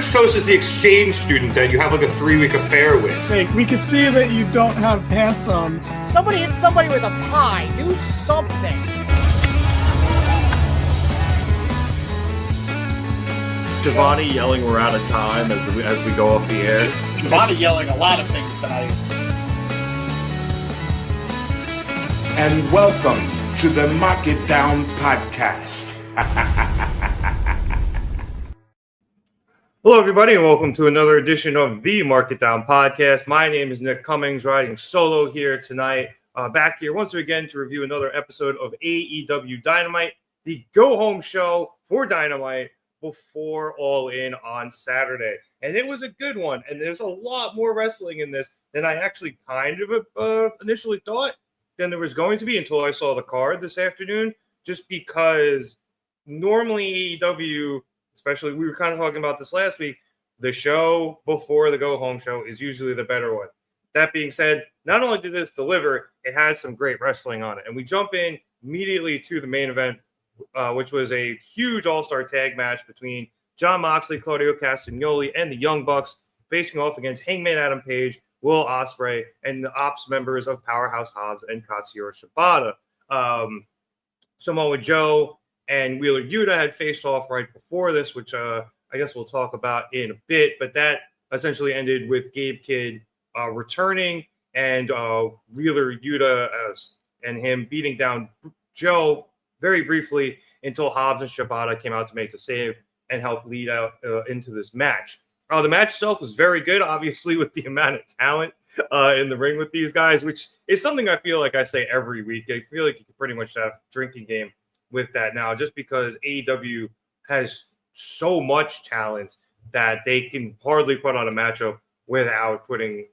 French toast is the exchange student that you have like a 3-week affair with. Hey, we can see that you don't have pants on. Somebody hit somebody with a pie. Do something. Giovanni yelling we're out of time as we go off the air. Giovanni yelling a lot of things tonight. And welcome to the Mark It Down podcast. Hello, everybody, and welcome to another edition of the Mark It Down podcast. My name is Nick Cummings, riding solo here tonight. Back here once again to review another episode of AEW Dynamite, the go-home show for Dynamite before All In on Saturday. And it was a good one, and there's a lot more wrestling in this than I actually kind of initially thought than there was going to be until I saw the card this afternoon, just because normally AEW, especially, we were kind of talking about this last week, the show before the go-home show is usually the better one. That being said, not only did this deliver, it has some great wrestling on it. And we jump in immediately to the main event, which was a huge all-star tag match between Jon Moxley, Claudio Castagnoli, and the Young Bucks facing off against Hangman Adam Page, Will Ospreay, and the Ops members of Powerhouse Hobbs and Katsuyori Shibata. Samoa Joe and Wheeler Yuta had faced off right before this, which I guess we'll talk about in a bit. But that essentially ended with Gabe Kidd returning and Wheeler Yuta and him beating down Joe very briefly until Hobbs and Shibata came out to make the save and help lead out into this match. The match itself was very good, obviously, with the amount of talent in the ring with these guys, which is something I feel like I say every week. I feel like you can pretty much have a drinking game with that now, just because AEW has so much talent that they can hardly put on a matchup without putting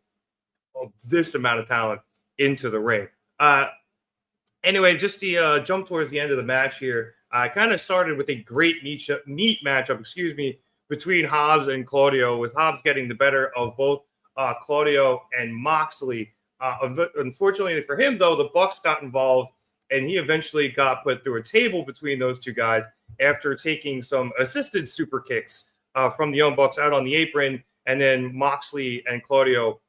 this amount of talent into the ring. Anyway, just to jump towards the end of the match here, I kind of started with a great meat matchup, between Hobbs and Claudio, with Hobbs getting the better of both Claudio and Moxley. Unfortunately for him, though, the Bucks got involved, and he eventually got put through a table between those two guys after taking some assisted super kicks from the Young Bucks out on the apron, and then Moxley and Claudio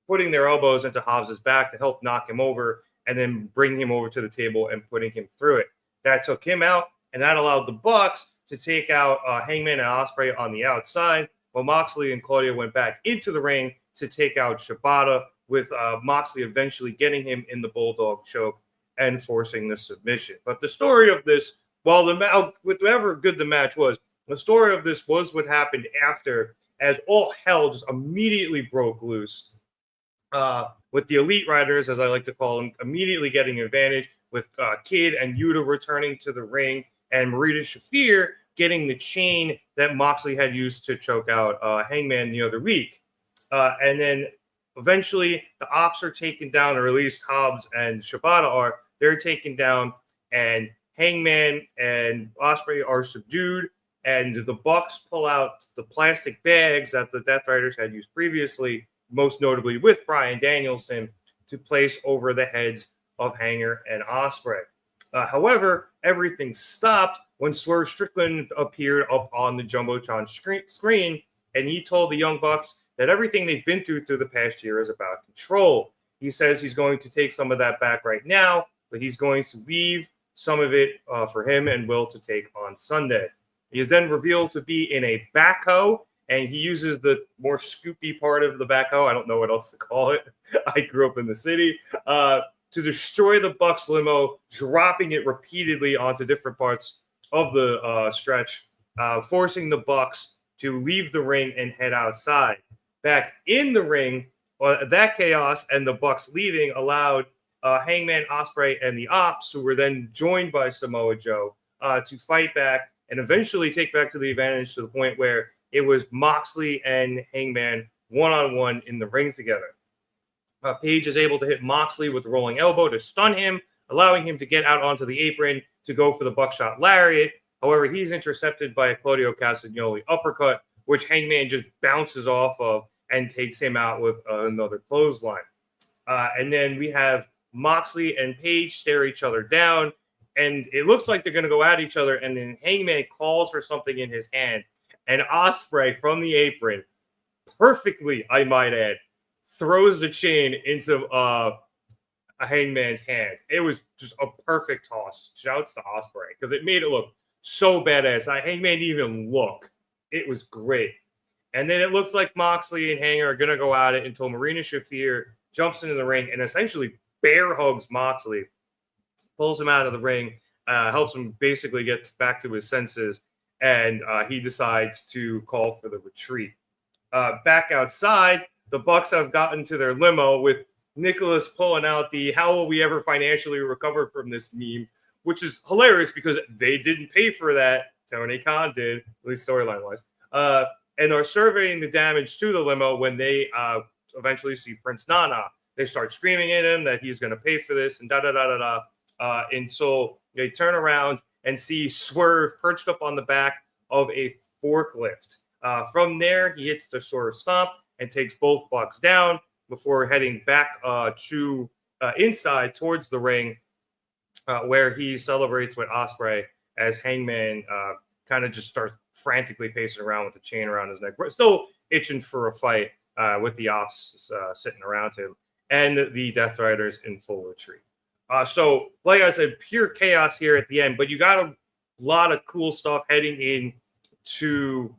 putting their elbows into Hobbs' back to help knock him over, and then bring him over to the table and putting him through it. That took him out, and that allowed the Bucks to take out Hangman and Ospreay on the outside, while Moxley and Claudio went back into the ring to take out Shibata, with Moxley eventually getting him in the Bulldog choke and forcing the submission. But the story of this, whatever good the match was, the story of this was what happened after, as all hell just immediately broke loose. With the Elite Riders, as I like to call them, immediately getting advantage, with Kidd and Yuta returning to the ring, and Marita Shafir getting the chain that Moxley had used to choke out Hangman the other week. And then eventually the Ops are taken down, or at least Hobbs and Shibata are. They're taken down, and Hangman and Ospreay are subdued, and the Bucks pull out the plastic bags that the Death Riders had used previously, most notably with Bryan Danielson, to place over the heads of Hanger and Ospreay. However, everything stopped when Swerve Strickland appeared up on the Jumbotron screen, and he told the Young Bucks that everything they've been through the past year is about control. He says he's going to take some of that back right now, but he's going to leave some of it for him and Will to take on Sunday. He is then revealed to be in a backhoe, and he uses the more scoopy part of the backhoe, I don't know what else to call it, I grew up in the city, to destroy the Bucks limo, dropping it repeatedly onto different parts of the stretch, forcing the Bucks to leave the ring and head outside. Back in the ring, that chaos and the Bucks leaving allowed Hangman, Ospreay, and the Ops, who were then joined by Samoa Joe, to fight back and eventually take back to the advantage, to the point where it was Moxley and Hangman one-on-one in the ring together. Page is able to hit Moxley with a rolling elbow to stun him, allowing him to get out onto the apron to go for the buckshot lariat. However, he's intercepted by a Claudio Castagnoli uppercut, which Hangman just bounces off of and takes him out with another clothesline. And then we have Moxley and Page stare each other down, and it looks like they're going to go at each other, and then Hangman calls for something in his hand, and Ospreay from the apron, perfectly, I might add, throws the chain into a Hangman's hand. It was just a perfect toss. Shouts to Ospreay because it made it look so badass. Hangman didn't even look. It was great. And then it looks like Moxley and Hanger are going to go at it until Marina Shafir jumps into the ring and essentially bear hugs Moxley, pulls him out of the ring, helps him basically get back to his senses, and he decides to call for the retreat. Back outside, the Bucks have gotten to their limo with Nicholas pulling out the "how will we ever financially recover from this" meme, which is hilarious because they didn't pay for that. Tony Khan did, at least storyline-wise. And are surveying the damage to the limo when they eventually see Prince Nana. They start screaming at him that he's going to pay for this and da-da-da-da-da. And so they turn around and see Swerve perched up on the back of a forklift. From there, he hits the Swerve stomp and takes both Bucks down before heading back to inside towards the ring where he celebrates with Ospreay as Hangman kind of just starts frantically pacing around with the chain around his neck. We're still itching for a fight with the Ops sitting around him and the Death Riders in full retreat. So, like I said, pure chaos here at the end, but you got a lot of cool stuff heading in to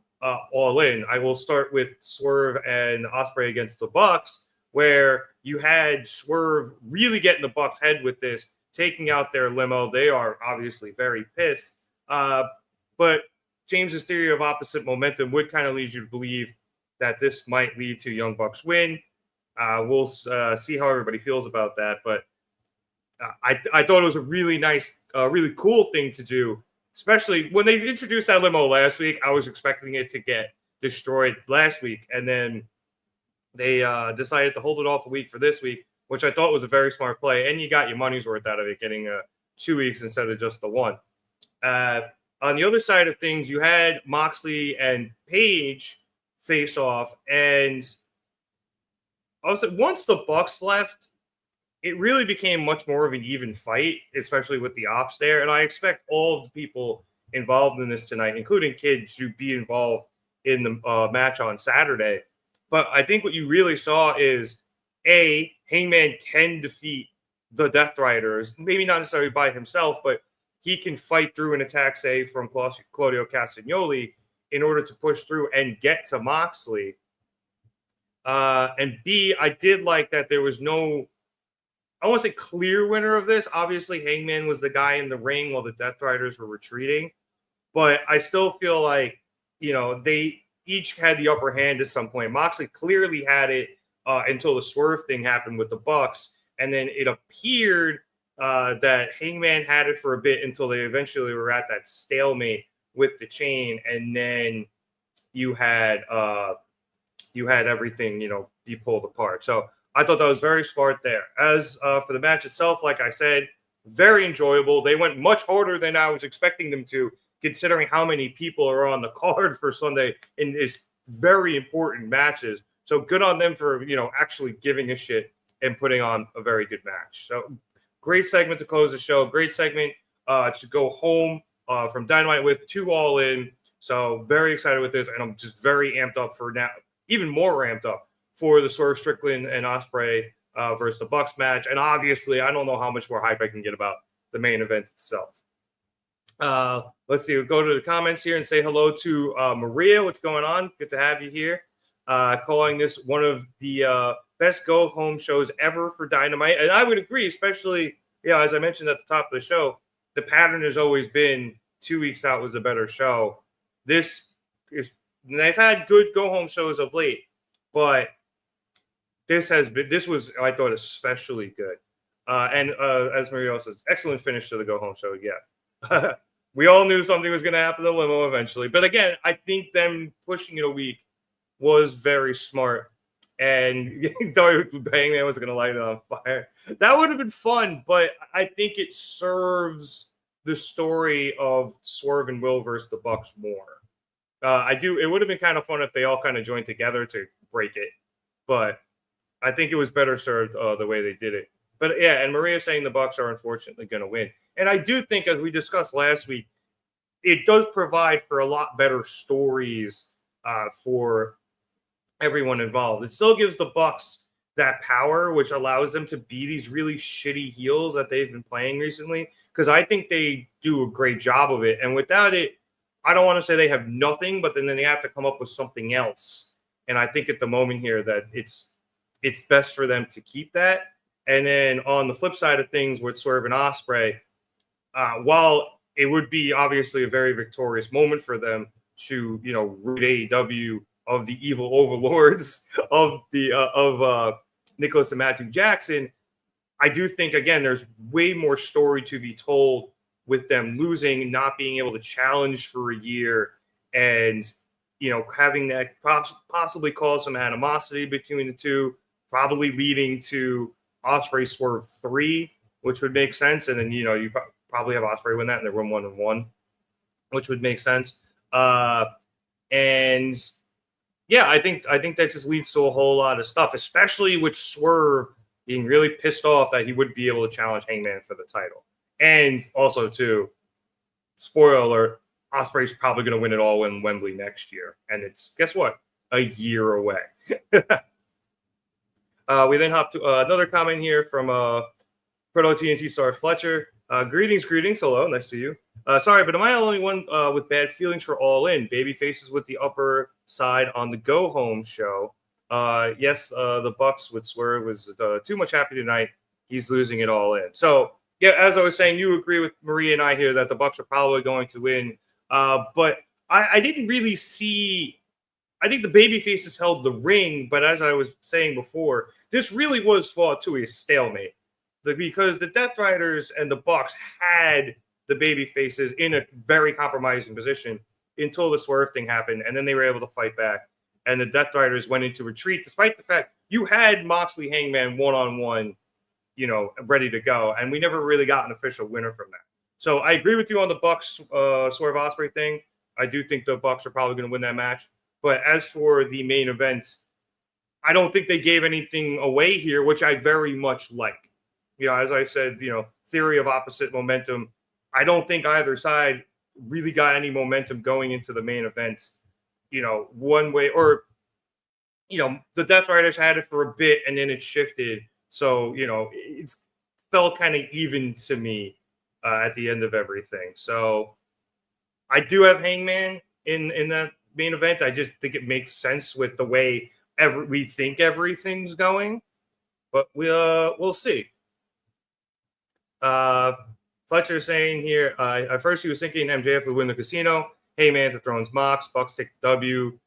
All In. I will start with Swerve and Ospreay against the Bucks, where you had Swerve really getting the Bucks' head with this, taking out their limo. They are obviously very pissed. But James's theory of opposite momentum would kind of lead you to believe that this might lead to Young Bucks win. We'll see how everybody feels about that. But I thought it was a really nice, really cool thing to do, especially when they introduced that limo last week. I was expecting it to get destroyed last week. And then they decided to hold it off a week for this week, which I thought was a very smart play. And you got your money's worth out of it, getting 2 weeks instead of just the one. On the other side of things, you had Moxley and Page face off. And also, once the Bucks left, it really became much more of an even fight, especially with the Ops there. And I expect all of the people involved in this tonight, including Kid, to be involved in the match on Saturday. But I think what you really saw is, A, Hangman can defeat the Death Riders, maybe not necessarily by himself, but he can fight through an attack save from Claudio Castagnoli in order to push through and get to Moxley. And B, I did like that there was no, I won't say clear winner of this. Obviously, Hangman was the guy in the ring while the Death Riders were retreating. But I still feel like, they each had the upper hand at some point. Moxley clearly had it until the Swerve thing happened with the Bucks. And then it appeared that Hangman had it for a bit until they eventually were at that stalemate with the chain. And then you had everything, be pulled apart. So I thought that was very smart there. As for the match itself, like I said, very enjoyable. They went much harder than I was expecting them to, considering how many people are on the card for Sunday in these very important matches. So good on them for, actually giving a shit and putting on a very good match. So great segment to close the show. Great segment to go home from Dynamite with 2 All In. So very excited with this. And I'm just very amped up for now, even more ramped up for the Swerve Strickland and Ospreay versus the Bucks match. And obviously, I don't know how much more hype I can get about the main event itself. Let's see. We'll go to the comments here and say hello to Maria. What's going on? Good to have you here. Calling this one of the best go-home shows ever for Dynamite. And I would agree, especially, as I mentioned at the top of the show, the pattern has always been 2 weeks out was a better show. They've had good go-home shows of late, but this was, I thought, especially good. And as Maria says, excellent finish to the go-home show. Yeah. We all knew something was going to happen to the limo eventually. But again, I think them pushing it a week was very smart. And Hangman was going to light it on fire. That would have been fun, but I think it serves the story of Swerve and Will versus the Bucks more. It would have been kind of fun if they all kind of joined together to break it. But I think it was better served the way they did it. But yeah, and Maria saying the Bucks are unfortunately going to win. And I do think, as we discussed last week, it does provide for a lot better stories for everyone involved. It still gives the Bucks that power, which allows them to be these really shitty heels that they've been playing recently, because I think they do a great job of it. And without it, I don't want to say they have nothing, but then they have to come up with something else. And I think at the moment here that it's best for them to keep that. And then on the flip side of things with Swerve and Ospreay, while it would be obviously a very victorious moment for them to, rid AEW of the evil overlords of Nicholas and Matthew Jackson, I do think, again, there's way more story to be told with them losing, not being able to challenge for a year, and, having that possibly cause some animosity between the two, probably leading to Ospreay Swerve 3, which would make sense. And then, you probably have Ospreay win that and they run 1-1, which would make sense. And yeah, I think that just leads to a whole lot of stuff, especially with Swerve being really pissed off that he wouldn't be able to challenge Hangman for the title. And also, too, spoiler alert, Ospreay's probably going to win it all in Wembley next year. And it's, guess what? A year away. We then hop to another comment here from Proto TNT star Fletcher. Greetings. Hello, nice to you. Sorry, but am I the only one with bad feelings for All In? Baby faces with the upper side on the Go Home show. Yes, the Bucks with Swerve was too much happy tonight. He's losing it all in. So, yeah, as I was saying, you agree with Maria and I here that the Bucks are probably going to win. But I didn't really see. I think the baby faces held the ring, but as I was saying before, this really was fought to a stalemate. Because the Death Riders and the Bucks had the baby faces in a very compromising position until the Swerve thing happened, and then they were able to fight back. And the Death Riders went into retreat, despite the fact you had Moxley Hangman one-on-one, ready to go, and we never really got an official winner from that. So I agree with you on the Bucks Swerve Ospreay thing. I do think the Bucks are probably going to win that match. But as for the main event, I don't think they gave anything away here, which I very much like. As I said, theory of opposite momentum. I don't think either side really got any momentum going into the main event, one way or, the Death Riders had it for a bit and then it shifted. So, it felt kind of even to me at the end of everything. So I do have Hangman in the main event. I just think it makes sense with the way we think everything's going, but we'll see. Fletcher saying here, at first he was thinking MJF would win the casino. Hangman to Thrones Mox. Bucks take the W,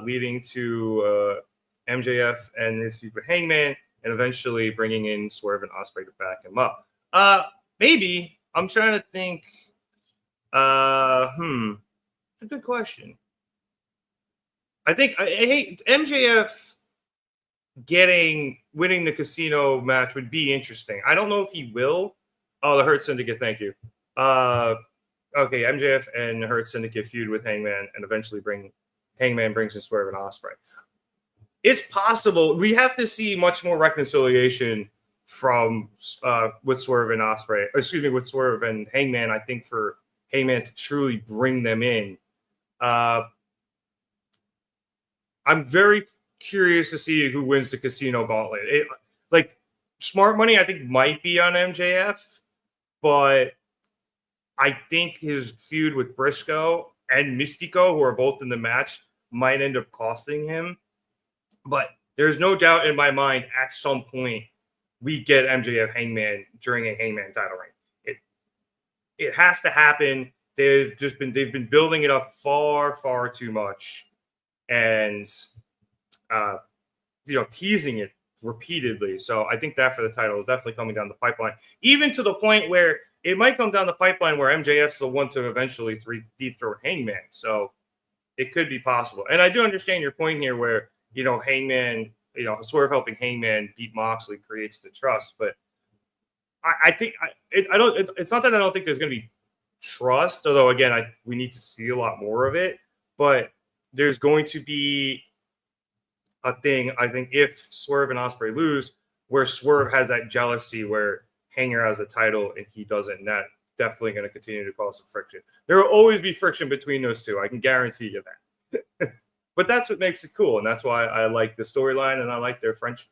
leading to MJF and his feud with Hangman, and eventually bringing in Swerve and Ospreay to back him up. Maybe. I'm trying to think. It's a good question. I think I hate MJF winning the casino match would be interesting. I don't know if he will. Oh, the Hurt Syndicate, thank you. Okay, MJF and the Hurt Syndicate feud with Hangman and eventually Hangman brings in Swerve and Ospreay. It's possible. We have to see much more reconciliation from with Swerve and Ospreay. Excuse me, with Swerve and Hangman, I think, for Hangman to truly bring them in. I'm very curious to see who wins the casino gauntlet. Smart money, I think, might be on MJF, but I think his feud with Briscoe and Mystico, who are both in the match, might end up costing him. But there's no doubt in my mind at some point we get MJF Hangman during a Hangman title reign. It has to happen. They've been building it up far, far too much, and teasing it repeatedly. So I think that for the title is definitely coming down the pipeline, even to the point where it might come down the pipeline where MJF's the one to eventually dethrone Hangman. So it could be possible. And I do understand your point here where, Hangman, Swerve helping Hangman beat Moxley creates the trust. But I think it's not that I don't think there's going to be trust, although, again, we need to see a lot more of it. But there's going to be a thing, I think, if Swerve and Ospreay lose, where Swerve has that jealousy where Hanger has the title and he doesn't, and that definitely going to continue to cause some friction. There will always be friction between those two. I can guarantee you that. But that's what makes it cool, and that's why I like the storyline and I like their friendship,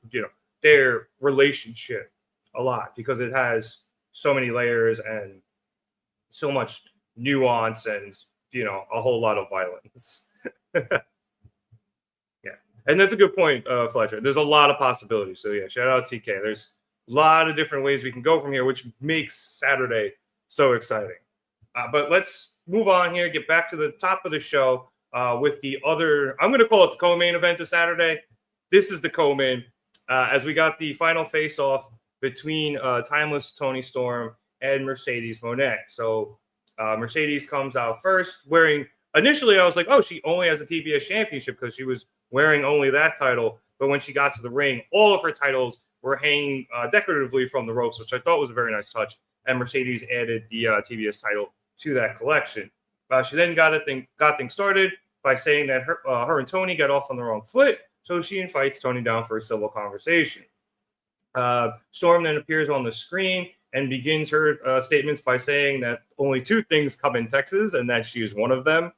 their relationship a lot, because it has so many layers and so much nuance and a whole lot of violence. Yeah, and that's a good point, Fletcher. There's a lot of possibilities. So yeah, shout out TK. There's a lot of different ways we can go from here, which makes Saturday so exciting. But let's move on here, get back to the top of the show with the other, I'm going to call it the co-main event of Saturday. This is the co-main, as we got the final face-off between Timeless Toni Storm and Mercedes Moné. So Mercedes comes out first wearing, initially I was like, oh, she only has a TBS championship because she was wearing only that title. But when she got to the ring, all of her titles were hanging decoratively from the ropes, which I thought was a very nice touch. And Mercedes added the TBS title to that collection. She then got things started by saying that her and Toni got off on the wrong foot, so she invites Toni down for a civil conversation. Storm then appears on the screen and begins her statements by saying that only two things come in Texas, and that she is one of them.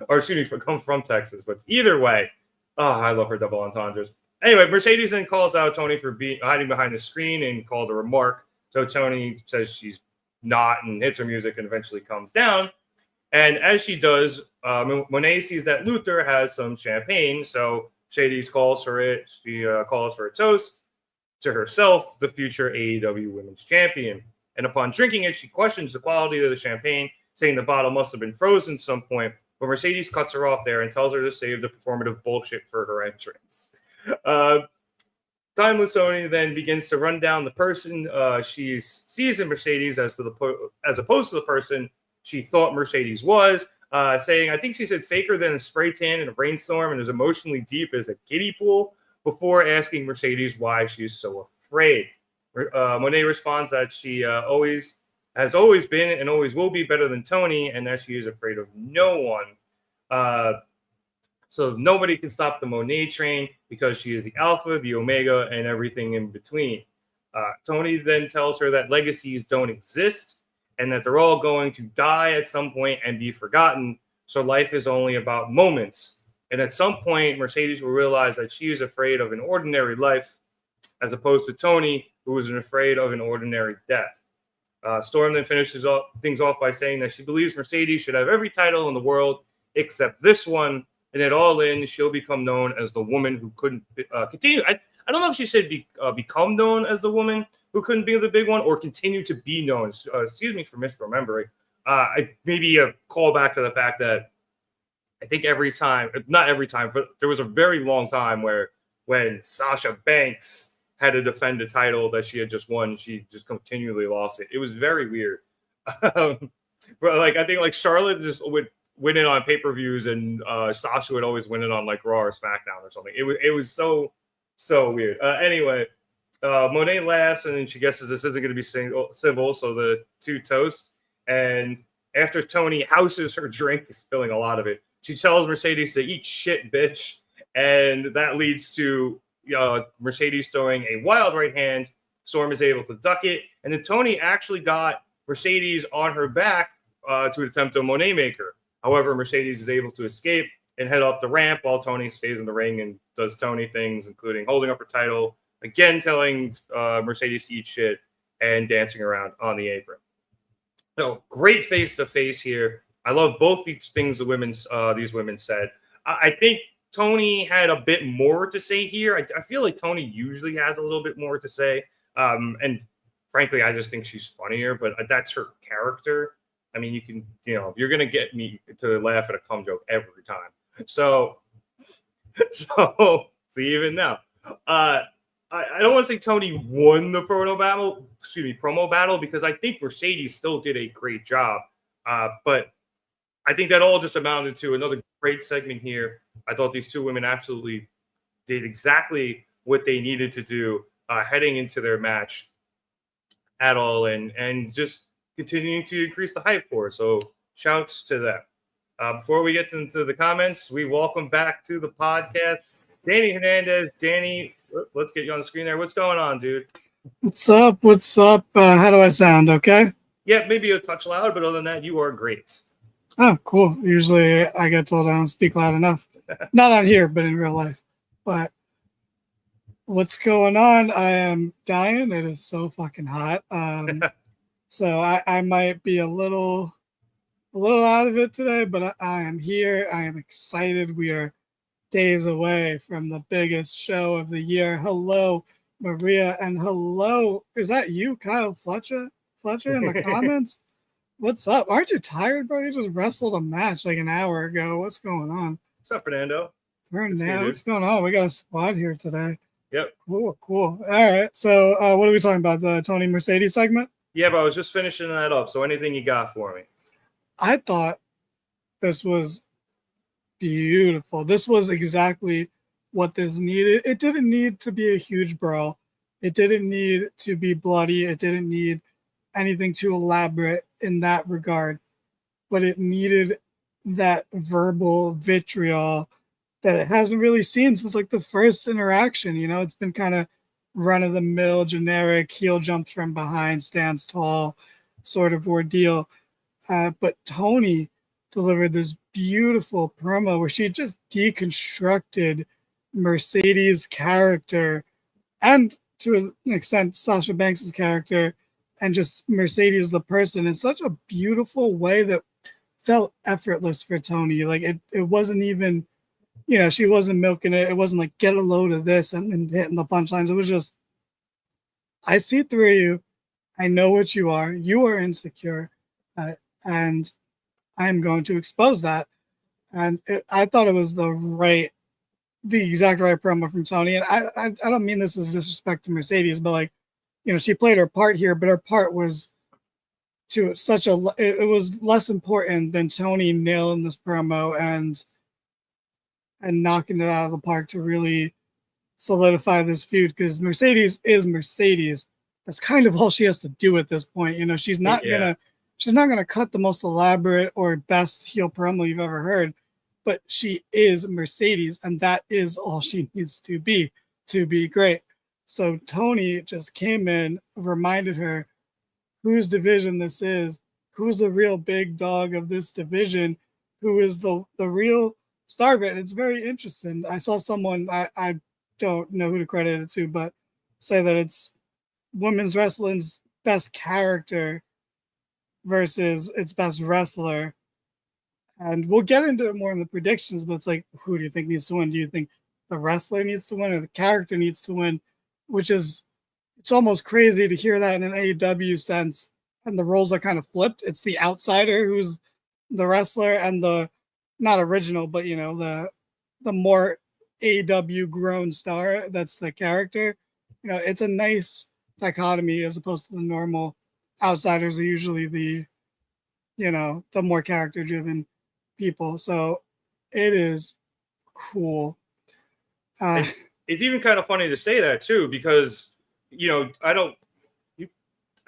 Or excuse me, come from Texas. But either way, I love her double entendres. Anyway, Mercedes then calls out Toni for hiding behind the screen and called a remark. So Toni says she's not and hits her music and eventually calms down. And as she does, Moné sees that Luther has some champagne. So Mercedes calls for it. She calls for a toast to herself, the future AEW Women's Champion. And upon drinking it, she questions the quality of the champagne, saying the bottle must have been frozen at some point. But Mercedes cuts her off there and tells her to save the performative bullshit for her entrance. Timeless Toni then begins to run down the person she sees in Mercedes as opposed to the person she thought Mercedes was, saying, I think she said faker than a spray tan in a rainstorm and as emotionally deep as a kiddie pool, before asking Mercedes why she is so afraid. Moné responds that she has always been and always will be better than Toni, and that she is afraid of no one. So nobody can stop the Moné train because she is the alpha, the omega, and everything in between. Toni then tells her that legacies don't exist and that they're all going to die at some point and be forgotten. So life is only about moments. And at some point, Mercedes will realize that she is afraid of an ordinary life as opposed to Toni, who is afraid of an ordinary death. Storm then finishes things off by saying that she believes Mercedes should have every title in the world except this one. And at All In, she'll become known as the woman who couldn't continue. I don't know if she said become known as the woman who couldn't be the big one or continue to be known. Excuse me for misremembering. Maybe a callback to the fact that I think not every time, but there was a very long time when Sasha Banks had to defend a title that she had just won, she just continually lost it. It was very weird. But I think Charlotte just would win it on pay-per-views, and Sasha would always win it on Raw or SmackDown or something. It was so weird. Anyway, Moné laughs, and then she guesses this isn't going to be civil, so the two toast. And after Toni houses her drink, spilling a lot of it, she tells Mercedes to eat shit, bitch. And that leads to Mercedes throwing a wild right hand. Storm is able to duck it. And then Toni actually got Mercedes on her back to attempt a Moné maker. However, Mercedes is able to escape and head up the ramp while Toni stays in the ring and does Toni things, including holding up her title, again telling Mercedes to eat shit, and dancing around on the apron. So great face-to-face here. I love both these things these women said. I think Toni had a bit more to say here. I feel like Toni usually has a little bit more to say. And frankly, I just think she's funnier, but that's her character. I mean, you're going to get me to laugh at a cum joke every time. So see, even now, I don't want to say Toni won the promo battle, because I think Mercedes still did a great job. But I think that all just amounted to another great segment here. I thought these two women absolutely did exactly what they needed to do heading into their match at All In, and just continuing to increase the hype for it. So shouts to them. Before we get into the comments, we welcome back to the podcast Danny Hernandez. Danny, let's get you on the screen there. What's going on, dude? What's up? What's up? How do I sound? Okay. Yeah, maybe a touch loud, but other than that, you are great. Oh, cool. Usually I get told I don't speak loud enough. Not on here, but in real life. But what's going on? I am dying. It is so fucking hot. So I might be a little out of it today, but I am here. I am excited. We are days away from the biggest show of the year. Hello, Maria, and hello. Is that you, Kyle Fletcher? Fletcher in the comments? What's up? Aren't you tired, bro? You just wrestled a match like an hour ago. What's going on? What's up, Fernando? What's going on? We got a squad here today. Yep. Cool. All right. So what are we talking about? The Toni Mercedes segment? Yeah, but I was just finishing that up. So anything you got for me? I thought this was beautiful. This was exactly what this needed. It didn't need to be a huge brawl. It didn't need to be bloody. It didn't need anything too elaborate in that regard. But it needed that verbal vitriol that it hasn't really seen since like the first interaction. You know, it's been kind of run-of-the-mill, generic, heel jumps from behind, stands tall sort of ordeal. But Toni delivered this beautiful promo where she just deconstructed Mercedes' character and to an extent Sasha Banks' character and just Mercedes the person in such a beautiful way that felt effortless for Toni. Like it wasn't even, you know, she wasn't milking it. It wasn't like get a load of this and then hitting the punchlines. It was just, I see through you. I know what you are. You are insecure. And I'm going to expose that. And I thought it was the exact right promo from Toni. And I don't mean this as disrespect to Mercedes, but like, you know, she played her part here, but her part was it was less important than Toni nailing this promo and knocking it out of the park to really solidify this feud, because Mercedes is Mercedes. That's kind of all she has to do at this point. You know, she's not gonna cut the most elaborate or best heel promo you've ever heard, but she is Mercedes, and that is all she needs to be great. So Toni just came in, reminded her whose division this is, who's the real big dog of this division, who is the real star of it. It's very interesting. I saw someone, I don't know who to credit it to, but say that it's women's wrestling's best character versus its best wrestler. And we'll get into it more in the predictions, but it's like, who do you think needs to win? Do you think the wrestler needs to win or the character needs to win? Which is, it's almost crazy to hear that in an AEW sense. And the roles are kind of flipped. It's the outsider who's the wrestler and the not original, but you know, the more AEW grown star that's the character. You know, it's a nice dichotomy as opposed to the normal outsiders are usually the, you know, the more character driven people. So it is cool. It's even kind of funny to say that too, because, you know,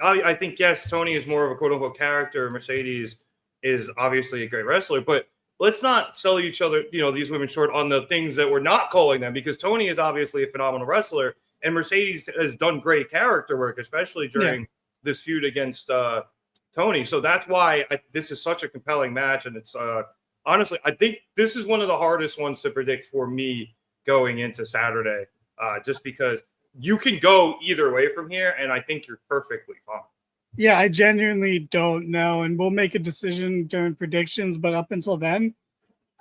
I think, yes, Toni is more of a quote unquote character. Mercedes is obviously a great wrestler, but let's not sell each other, you know, these women short on the things that we're not calling them, because Toni is obviously a phenomenal wrestler and Mercedes has done great character work, especially during this feud against Toni. So that's why this is such a compelling match. And it's honestly, I think this is one of the hardest ones to predict for me going into Saturday, just because you can go either way from here. And I think you're perfectly fine. Yeah, I genuinely don't know. And we'll make a decision during predictions. But up until then,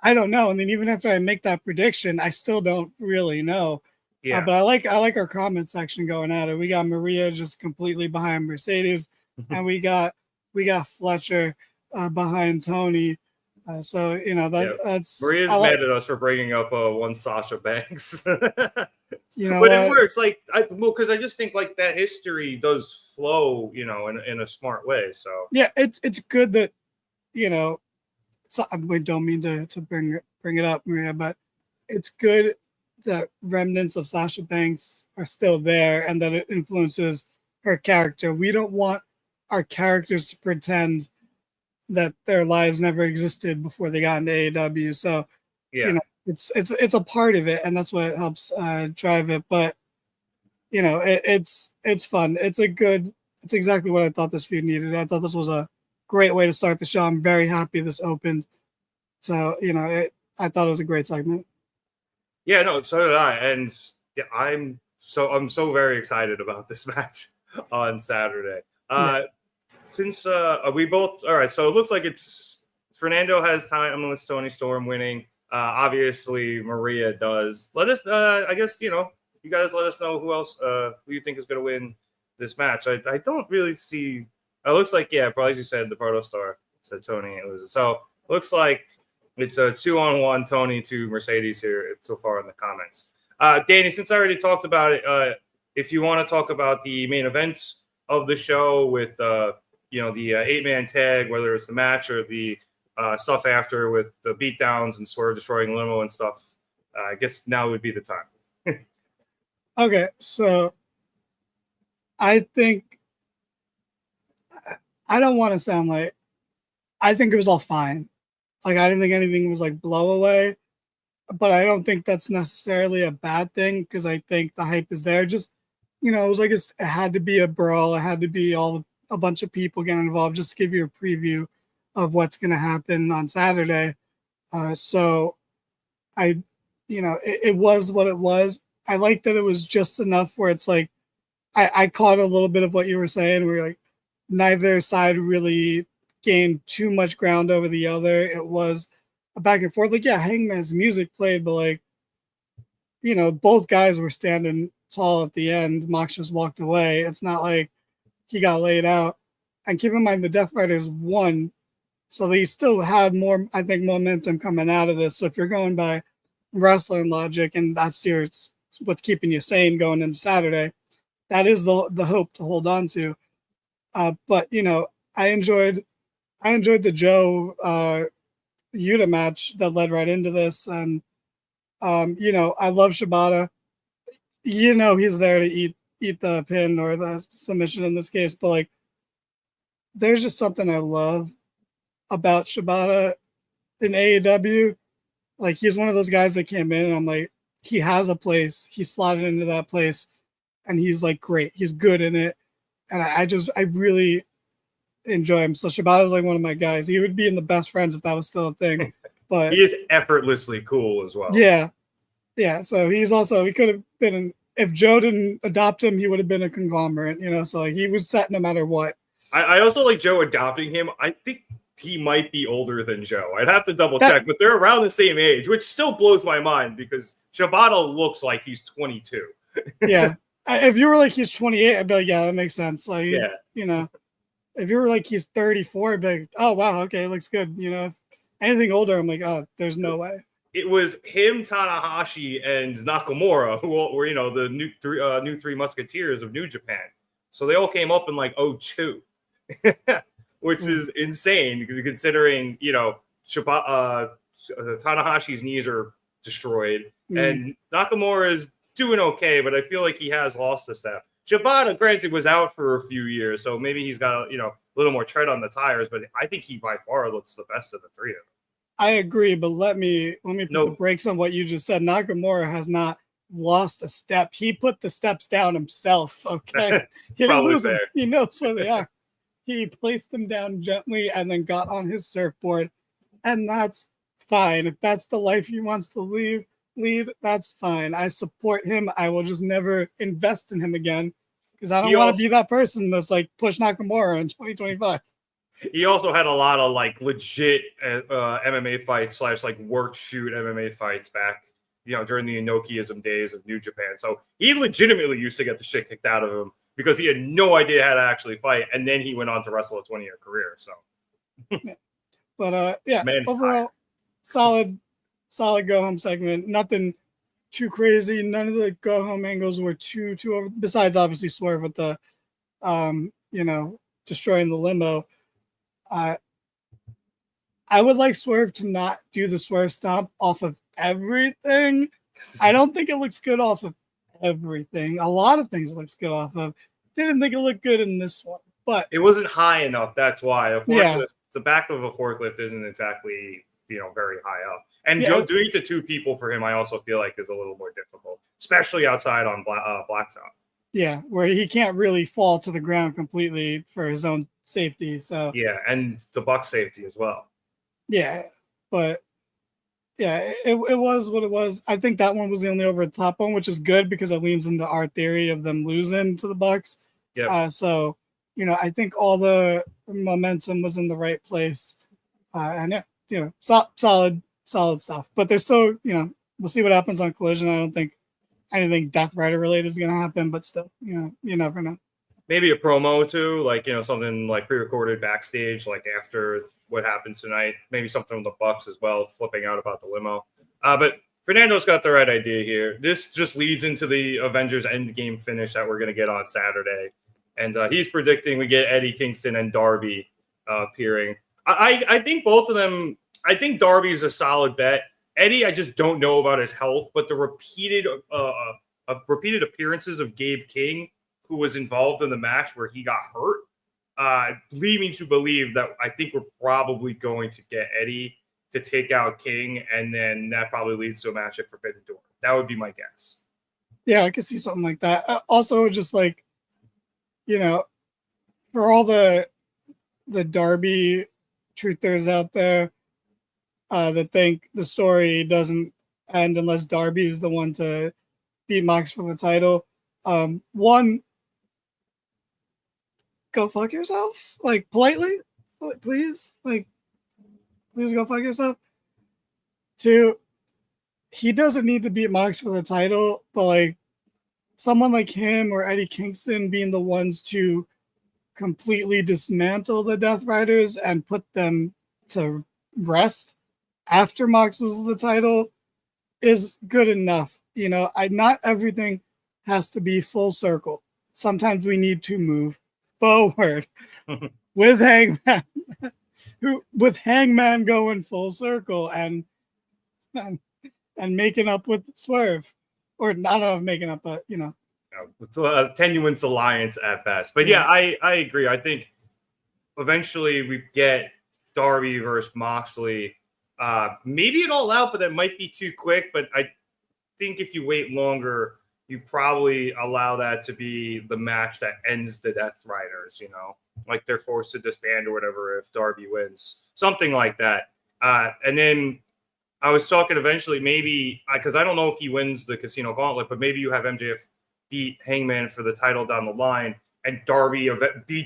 I don't know. And then even after I make that prediction, I still don't really know. Yeah. But I like our comment section going at it. We got Maria just completely behind Mercedes, and we got Fletcher behind Toni. So you know that's Maria's mad at us for bringing up one Sasha Banks. You know, but it works. Like, because I just think like that history does flow, you know, in a smart way. So yeah, it's good that, you know. So I don't mean to bring it up, Maria, but it's good that remnants of Sasha Banks are still there and that it influences her character. We don't want our characters to pretend that their lives never existed before they got into AEW. So, you know, it's a part of it, and that's what helps drive it. But you know, it's fun. It's exactly what I thought this feud needed. I thought this was a great way to start the show. I'm very happy this opened. So, you know, I thought it was a great segment. Yeah, no, so did I. And yeah, I'm so very excited about this match on Saturday. Since we both, all right, so it looks like it's Fernando has time with Toni Storm winning. Obviously, Maria does. Let us, I guess, you know, you guys let us know who else, who you think is going to win this match. I don't really see. It looks like, yeah, probably as you said, the Proto Star said Toni. So it looks like it's a 2-on-1 Toni to Mercedes here so far in the comments. Danny, since I already talked about it, if you want to talk about the main events of the show with, you know, the 8-man tag, whether it's the match or the stuff after with the beatdowns and Swerve destroying Limo and stuff, I guess now would be the time. Okay, so I think I don't want to sound like I think it was all fine. Like, I didn't think anything was like blow away, but I don't think that's necessarily a bad thing because I think the hype is there. Just, you know, it was like it had to be a brawl. It had to be a bunch of people getting involved just to give you a preview of what's going to happen on Saturday. So you know, it was what it was. I like that it was just enough where it's like, I caught a little bit of what you were saying where like neither side really gained too much ground over the other. It was a back and forth. Like, yeah, Hangman's music played, but like, you know, both guys were standing tall at the end. Mox just walked away. It's not like he got laid out. And keep in mind, the Death Riders won. So they still had more, I think, momentum coming out of this. So if you're going by wrestling logic and that's what's keeping you sane going into Saturday, that is the hope to hold on to. But, you know, I enjoyed the Joe Yuta match that led right into this. And, you know, I love Shibata. You know, he's there to eat the pin or the submission in this case. But, like, there's just something I love about Shibata in AEW. Like, he's one of those guys that came in and I'm like, he has a place. He slotted into that place and he's like great. He's good in it. And I really enjoy him. So Shibata is like one of my guys. He would be in the best friends if that was still a thing. But he is effortlessly cool as well. Yeah. Yeah. So he could have been if Joe didn't adopt him, he would have been a conglomerate, you know. So like he was set no matter what. I also like Joe adopting him. I think he might be older than Joe. I'd have to double check, but they're around the same age, which still blows my mind because Shibata looks like he's 22. Yeah. If you were like he's 28, I'd be like, yeah, that makes sense. Like, yeah, you know, if you were like he's 34, I'd be like, oh wow, okay, looks good. You know, if anything older, I'm like, oh, there's no way. It was him, Tanahashi, and Nakamura who were, you know, the new three musketeers of New Japan. So they all came up in like 2002, which is insane considering, you know, Tanahashi's knees are destroyed and Nakamura is doing okay, but I feel like he has lost the step. Shibata, granted, was out for a few years, so maybe he's got, you know, a little more tread on the tires, but I think he by far looks the best of the three of them. I agree, but let me put the brakes on what you just said. Nakamura has not lost a step. He put the steps down himself. Okay, he didn't lose them. He knows where they are. He placed them down gently and then got on his surfboard, and that's fine. If that's the life he wants to lead, that's fine. I support him. I will just never invest in him again because I don't want to be that person that's like push Nakamura in 2025. He also had a lot of like legit MMA fights / like work shoot MMA fights back, you know, during the Inokiism days of New Japan. So he legitimately used to get the shit kicked out of him because he had no idea how to actually fight, and then he went on to wrestle a 20-year career. So, but yeah, overall, solid go home segment. Nothing too crazy. None of the go home angles were too over. Besides, obviously, Swerve with the, you know, destroying the limo. I would like Swerve to not do the Swerve stomp off of everything. I don't think it looks good off of everything. A lot of things looks good off of. Didn't think it looked good in this one, but it wasn't high enough. That's why the back of a forklift isn't exactly, you know, very high up. And Joe doing it to two people for him, I also feel like is a little more difficult, especially outside on Black Zone. Yeah, where he can't really fall to the ground completely for his own safety. So Yeah, and the Bucks safety as well. yeah, but yeah, it was what it was. I think that one was the only over the top one, which is good because it leans into our theory of them losing to the Bucks. Yeah. So I think all the momentum was in the right place, and yeah, solid stuff. But there's still, we'll see what happens on Collision. I don't think anything Death Rider related is going to happen, but still, you never know. Maybe a promo too, like something like pre-recorded backstage, like after what happened tonight. Maybe something with the Bucks as well, flipping out about the limo. But Fernando's got the right idea here. This just leads into the Avengers Endgame finish that we're going to get on Saturday, and he's predicting we get Eddie Kingston and Darby appearing. I think both of them. I think Darby's a solid bet. Eddie, I just don't know about his health, but the repeated appearances of Gabe King, who was involved in the match where he got hurt, lead me to believe that I think we're probably going to get Eddie to take out King, and then that probably leads to a match at Forbidden Door. That would be my guess. Yeah, I could see something like that. Also, just like, for all the Darby truthers out there that think the story doesn't end unless Darby is the one to beat Mox for the title. One, go fuck yourself, like politely, please, please go fuck yourself. Two, he doesn't need to beat Mox for the title, but like someone like him or Eddie Kingston being the ones to completely dismantle the Death Riders and put them to rest after Mox loses the title is good enough. Not everything has to be full circle. Sometimes we need to move forward with Hangman, with Hangman going full circle and making up with Swerve, or not of making up, but It's a tenuous alliance at best. But yeah, I agree. I think eventually we get Darby versus Moxley. Maybe it all out, but that might be too quick. But I think if you wait longer, you probably allow that to be the match that ends the Death Riders, like they're forced to disband or whatever if Darby wins, something like that. And then I was talking eventually maybe, because I don't know if he wins the Casino Gauntlet, but maybe you have MJF beat Hangman for the title down the line, and Darby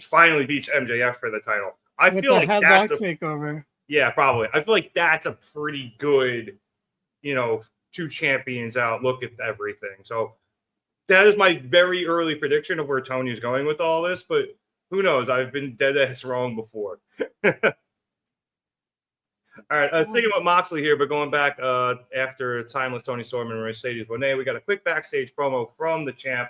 finally beats MJF for the title. I feel like that's a takeover. Yeah, probably. I feel like that's a pretty good, two champions out look at everything. So that is my very early prediction of where Tony's going with all this, but who knows? I've been dead ass wrong before. All right, thinking about Moxley here, but going back after Timeless Tony Storm and Mercedes Moné, we got a quick backstage promo from the champ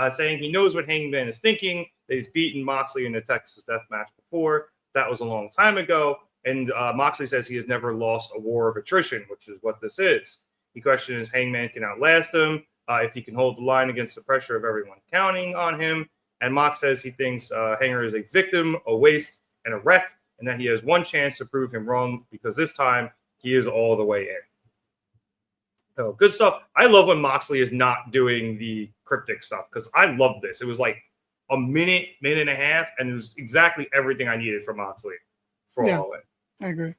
saying he knows what Hangman is thinking, that he's beaten Moxley in the Texas Death Match before. That was a long time ago. And Moxley says he has never lost a war of attrition, which is what this is. He questions Hangman can outlast him, if he can hold the line against the pressure of everyone counting on him. And Mox says he thinks Hanger is a victim, a waste, and a wreck, and that he has one chance to prove him wrong because this time he is all the way in. So good stuff. I love when Moxley is not doing the cryptic stuff because I love this. It was like a minute and a half, and it was exactly everything I needed from Moxley for all of it. I agree.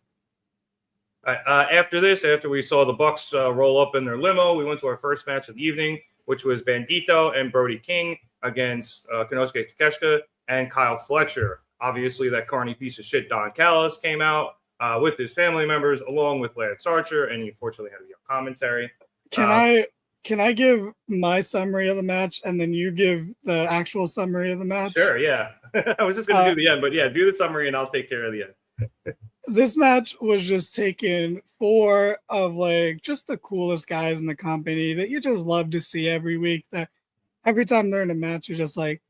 After we saw the Bucks roll up in their limo, we went to our first match of the evening, which was Bandido and Brody King against Konosuke Takeshita and Kyle Fletcher. Obviously, that carny piece of shit Don Callis came out with his family members, along with Lance Archer, and he unfortunately had to be on commentary. Can I give my summary of the match, and then you give the actual summary of the match? Sure, yeah. I was just going to do the end, but yeah, do the summary, and I'll take care of the end. This match was just taking 4 of just the coolest guys in the company that you just love to see every week. That every time they're in a match, you're just like,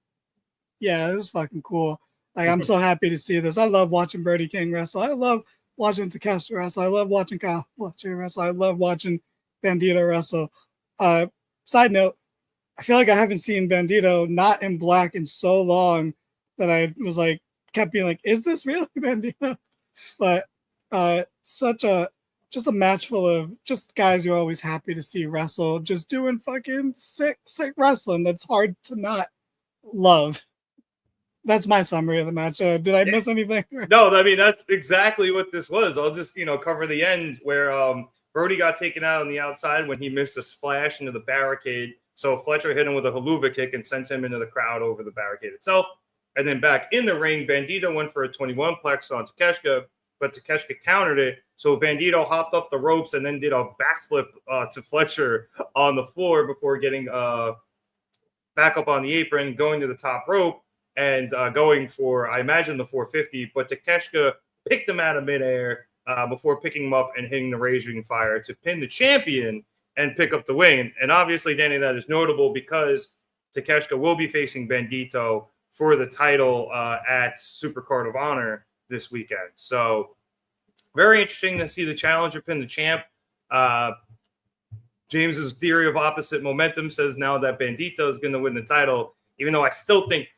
yeah, this is fucking cool. I'm so happy to see this. I love watching Brody King wrestle. I love watching Takeshita wrestle. I love watching Kyle Fletcher wrestle. I love watching Bandido wrestle. Side note, I feel like I haven't seen Bandido not in black in so long that I was kept being is this really Bandido? But such a just a match full of just guys you're always happy to see wrestle, just doing fucking sick wrestling that's hard to not love. That's my summary of the match. Did I miss anything? No, I mean, that's exactly what this was. I'll just, cover the end where Brody got taken out on the outside when he missed a splash into the barricade. So Fletcher hit him with a haluva kick and sent him into the crowd over the barricade itself. And then back in the ring, Bandido went for a 21 plex on Takeshita, but Takeshita countered it. So Bandido hopped up the ropes and then did a backflip to Fletcher on the floor before getting back up on the apron, going to the top rope and going for, I imagine, the 450. But Takeshita picked him out of midair before picking him up and hitting the Raging Fire to pin the champion and pick up the win. And obviously, Danny, that is notable because Takeshita will be facing Bandido for the title at Supercard of Honor this weekend. So very interesting to see the challenger pin the champ. James's theory of opposite momentum says now that Bandido is going to win the title, even though I still think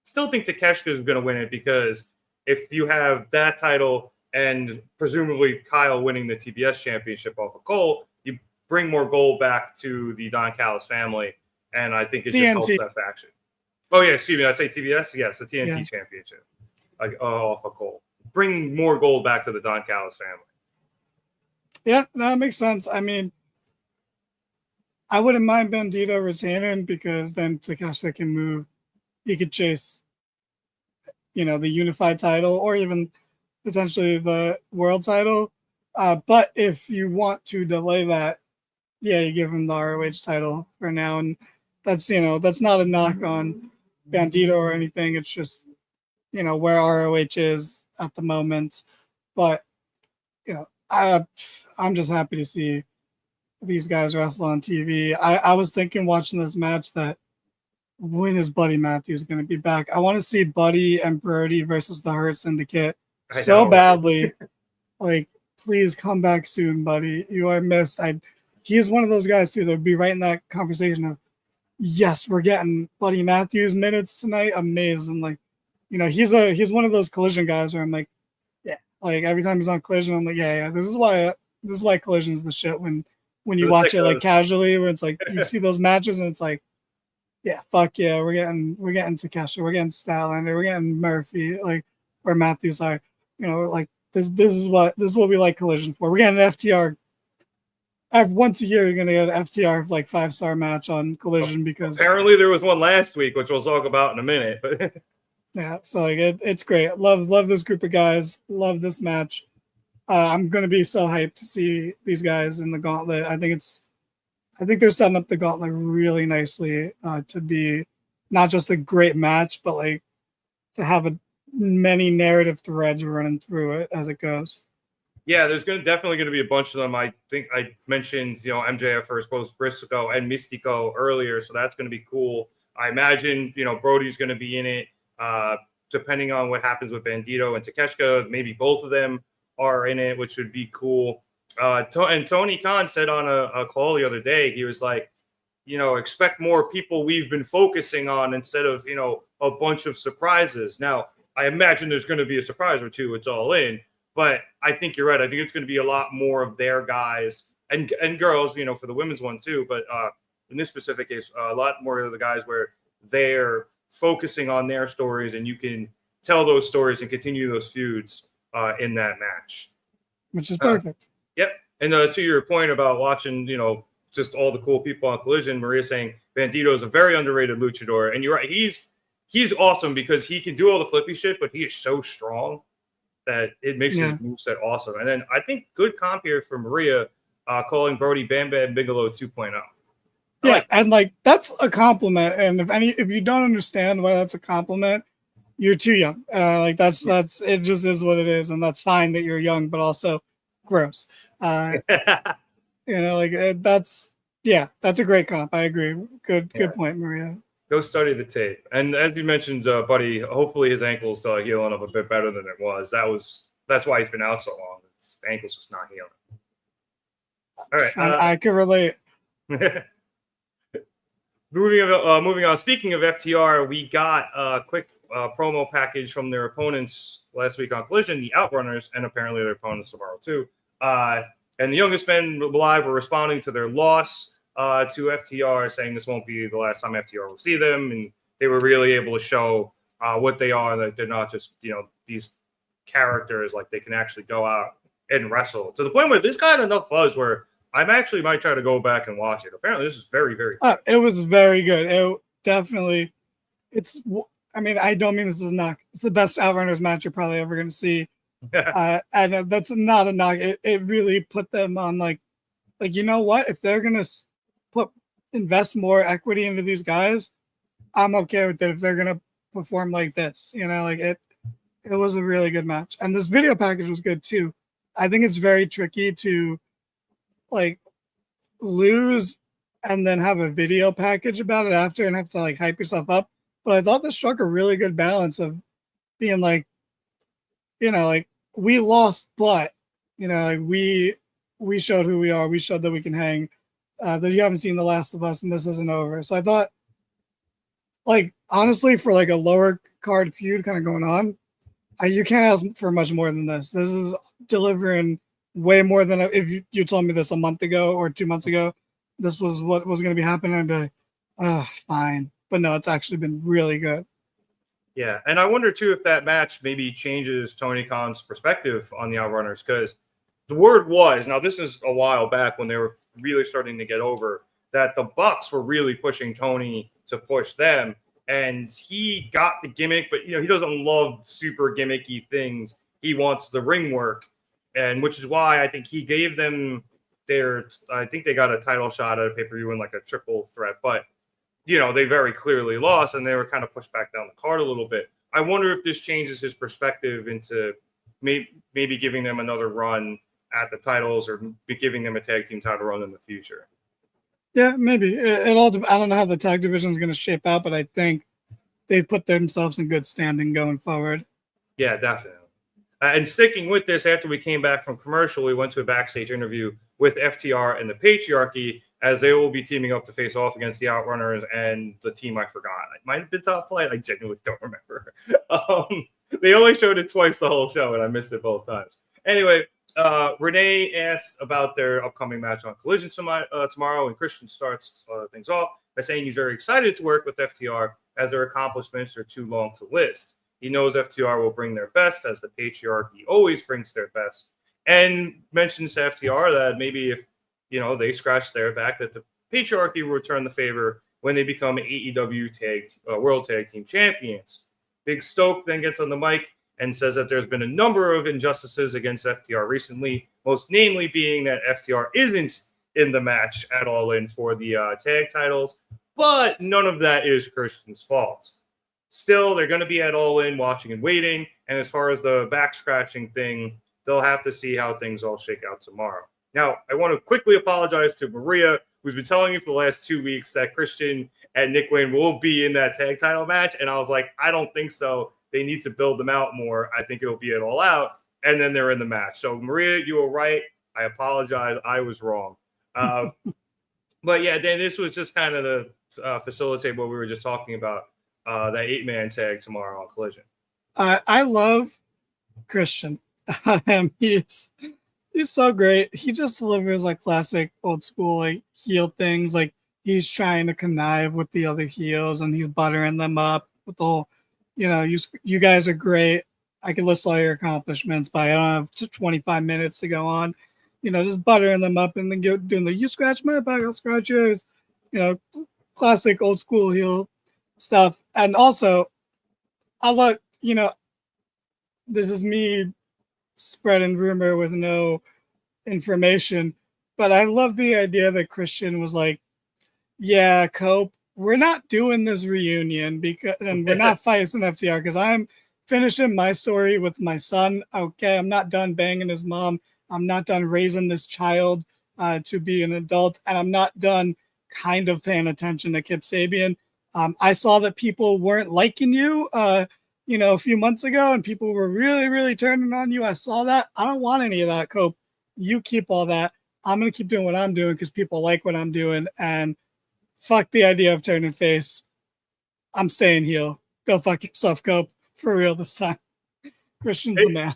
Takeshita is going to win it, because if you have that title and presumably Kyle winning the TBS championship off of Cole, you bring more gold back to the Don Callis family, and I think it just helps that faction. Oh, yeah, excuse me. I say TBS? Yes, the TNT championship off of Cole. Bring more gold back to the Don Callis family. Yeah, that makes sense. I mean, I wouldn't mind Bandido retaining because then Takeshita can move. He could chase, the unified title or even potentially the world title. But if you want to delay that, you give him the ROH title for now. And that's, that's not a knock on Bandido or anything. It's just, where ROH is at the moment. But, I'm just happy to see these guys wrestle on TV. I was thinking watching this match that when is Buddy Matthews going to be back? I want to see Buddy and Brody versus the Hurt Syndicate so badly. Like, please come back soon, Buddy. You are missed. He is one of those guys too that would be right in that conversation of, yes, we're getting Buddy Matthews minutes tonight. Amazing. Like, he's one of those Collision guys where I'm like, yeah. Like every time he's on Collision, I'm like, yeah. This is why Collision is the shit when you watch it like casually, where it's like you see those matches and it's like, yeah, fuck yeah, we're getting Takeshita, we're getting Statlander, we're getting Murphy, like where Matthews are, like this is what we like Collision for. We're getting an FTR. Once a year, you're gonna get an FTR like 5-star match on Collision because apparently there was one last week, which we'll talk about in a minute. But yeah, so like it's great. Love this group of guys. Love this match. I'm gonna be so hyped to see these guys in the Gauntlet. I think they're setting up the Gauntlet really nicely to be not just a great match, but like to have many narrative threads running through it as it goes. Yeah, there's definitely going to be a bunch of them. I think I mentioned, MJF first, both Briscoe and Mystico earlier, so that's going to be cool. I imagine, Brody's going to be in it, depending on what happens with Bandido and Takeshita. Maybe both of them are in it, which would be cool. And Tony Khan said on a call the other day, he was like, expect more people we've been focusing on instead of, a bunch of surprises. Now, I imagine there's going to be a surprise or two. It's all in. But I think you're right. I think it's going to be a lot more of their guys and girls, for the women's one too. But in this specific case, a lot more of the guys where they're focusing on their stories and you can tell those stories and continue those feuds in that match. Which is perfect. Yep. And to your point about watching, just all the cool people on Collision, Maria saying Bandido is a very underrated luchador. And you're right. He's awesome because he can do all the flippy shit, but he is so strong that it makes his moveset awesome. And then I think good comp here for Maria calling Brody Bam Bam Bigelow 2.0. Yeah, and like that's a compliment. And if you don't understand why that's a compliment, you're too young. Like that's it just is what it is, and that's fine that you're young, but also gross. That's a great comp. I agree. Good point, Maria. Go study the tape. And as you mentioned, Buddy, hopefully his ankle's healing up a bit better than it was. That's why he's been out so long. His ankle's just not healing. All right. I can relate. Moving on. Speaking of FTR, we got a quick promo package from their opponents last week on Collision, the Outrunners, and apparently their opponents tomorrow too. And the youngest men alive were responding to their loss to FTR, saying this won't be the last time FTR will see them. And they were really able to show what they are, that they're not just, these characters, like they can actually go out and wrestle. To the point where this got enough buzz where I'm actually might try to go back and watch it. Apparently, this is very, very good. It was very good. It definitely, I don't mean this is a knock. It's the best Outrunners match you're probably ever going to see. And that's not a knock. It really put them on like, you know what? If they're going to invest more equity into these guys, I'm okay with it if they're going to perform like this. It was a really good match. And this video package was good too. I think it's very tricky to lose and then have a video package about it after and have to hype yourself up. But I thought this struck a really good balance of being we lost, but we showed who we are. We showed that we can hang. That you haven't seen The Last of Us and this isn't over. So I thought, honestly, for a lower card feud kind of going on, you can't ask for much more than this. This is delivering way more than if you told me this a month ago or 2 months ago. This was what was going to be happening. I'd be like, fine. But no, it's actually been really good. Yeah, and I wonder, too, if that match maybe changes Tony Khan's perspective on the Outrunners, because the word was, now this is a while back when they were really starting to get over, that the Bucks were really pushing Tony to push them, and he got the gimmick, but, he doesn't love super gimmicky things. He wants the ring work, and which is why I think he gave them I think they got a title shot at a pay-per-view in a triple threat, but they very clearly lost, and they were kind of pushed back down the card a little bit. I wonder if this changes his perspective into maybe giving them another run at the titles or giving them a tag team title run in the future. Yeah, maybe. I don't know how the tag division is going to shape out, but I think they put themselves in good standing going forward. Yeah, definitely. And sticking with this, after we came back from commercial, we went to a backstage interview with FTR and the Patriarchy, as they will be teaming up to face off against the Outrunners and the team I forgot. It might have been Top Flight. I genuinely don't remember. They only showed it twice the whole show, and I missed it both times. Anyway, Renee asked about their upcoming match on Collision tomorrow, and Christian starts things off by saying he's very excited to work with FTR as their accomplishments are too long to list. He knows FTR will bring their best, as the Patriarchy always brings their best, and mentions to FTR that maybe if they scratch their back, that the Patriarchy will return the favor when they become AEW World Tag Team Champions. Big Stoke then gets on the mic and says that there's been a number of injustices against FTR recently, most namely being that FTR isn't in the match at All In for the tag titles, but none of that is Christian's fault. Still, they're going to be at All In watching and waiting, and as far as the back scratching thing, they'll have to see how things all shake out tomorrow. Now, I want to quickly apologize to Maria, who's been telling me for the last 2 weeks that Christian and Nick Wayne will be in that tag title match. And I was like, I don't think so. They need to build them out more. I think it'll be at All Out. And then they're in the match. So, Maria, you were right. I apologize. I was wrong. But, yeah, then this was just kind of to facilitate what we were just talking about, that 8-man tag tomorrow on Collision. I love Christian. He's so great. He just delivers classic old school heel things. He's trying to connive with the other heels and he's buttering them up with the whole, you guys are great. I can list all your accomplishments, but I don't have 25 minutes to go on. Just buttering them up and then doing the you scratch my back, I'll scratch yours. Classic old school heel stuff. And also, I love, this is me spreading rumor with no information, but I love the idea that Christian was like, yeah, Cope, we're not doing this reunion and we're not fighting FTR because I'm finishing my story with my son. Okay, I'm not done banging his mom. I'm not done raising this child to be an adult, and I'm not done kind of paying attention to Kip Sabian. I saw that people weren't liking you a few months ago, and people were really, really turning on you. I saw that. I don't want any of that, Cope. You keep all that. I'm going to keep doing what I'm doing because people like what I'm doing, and fuck the idea of turning face. I'm staying heel. Go fuck yourself, Cope. For real this time. Christian's the man.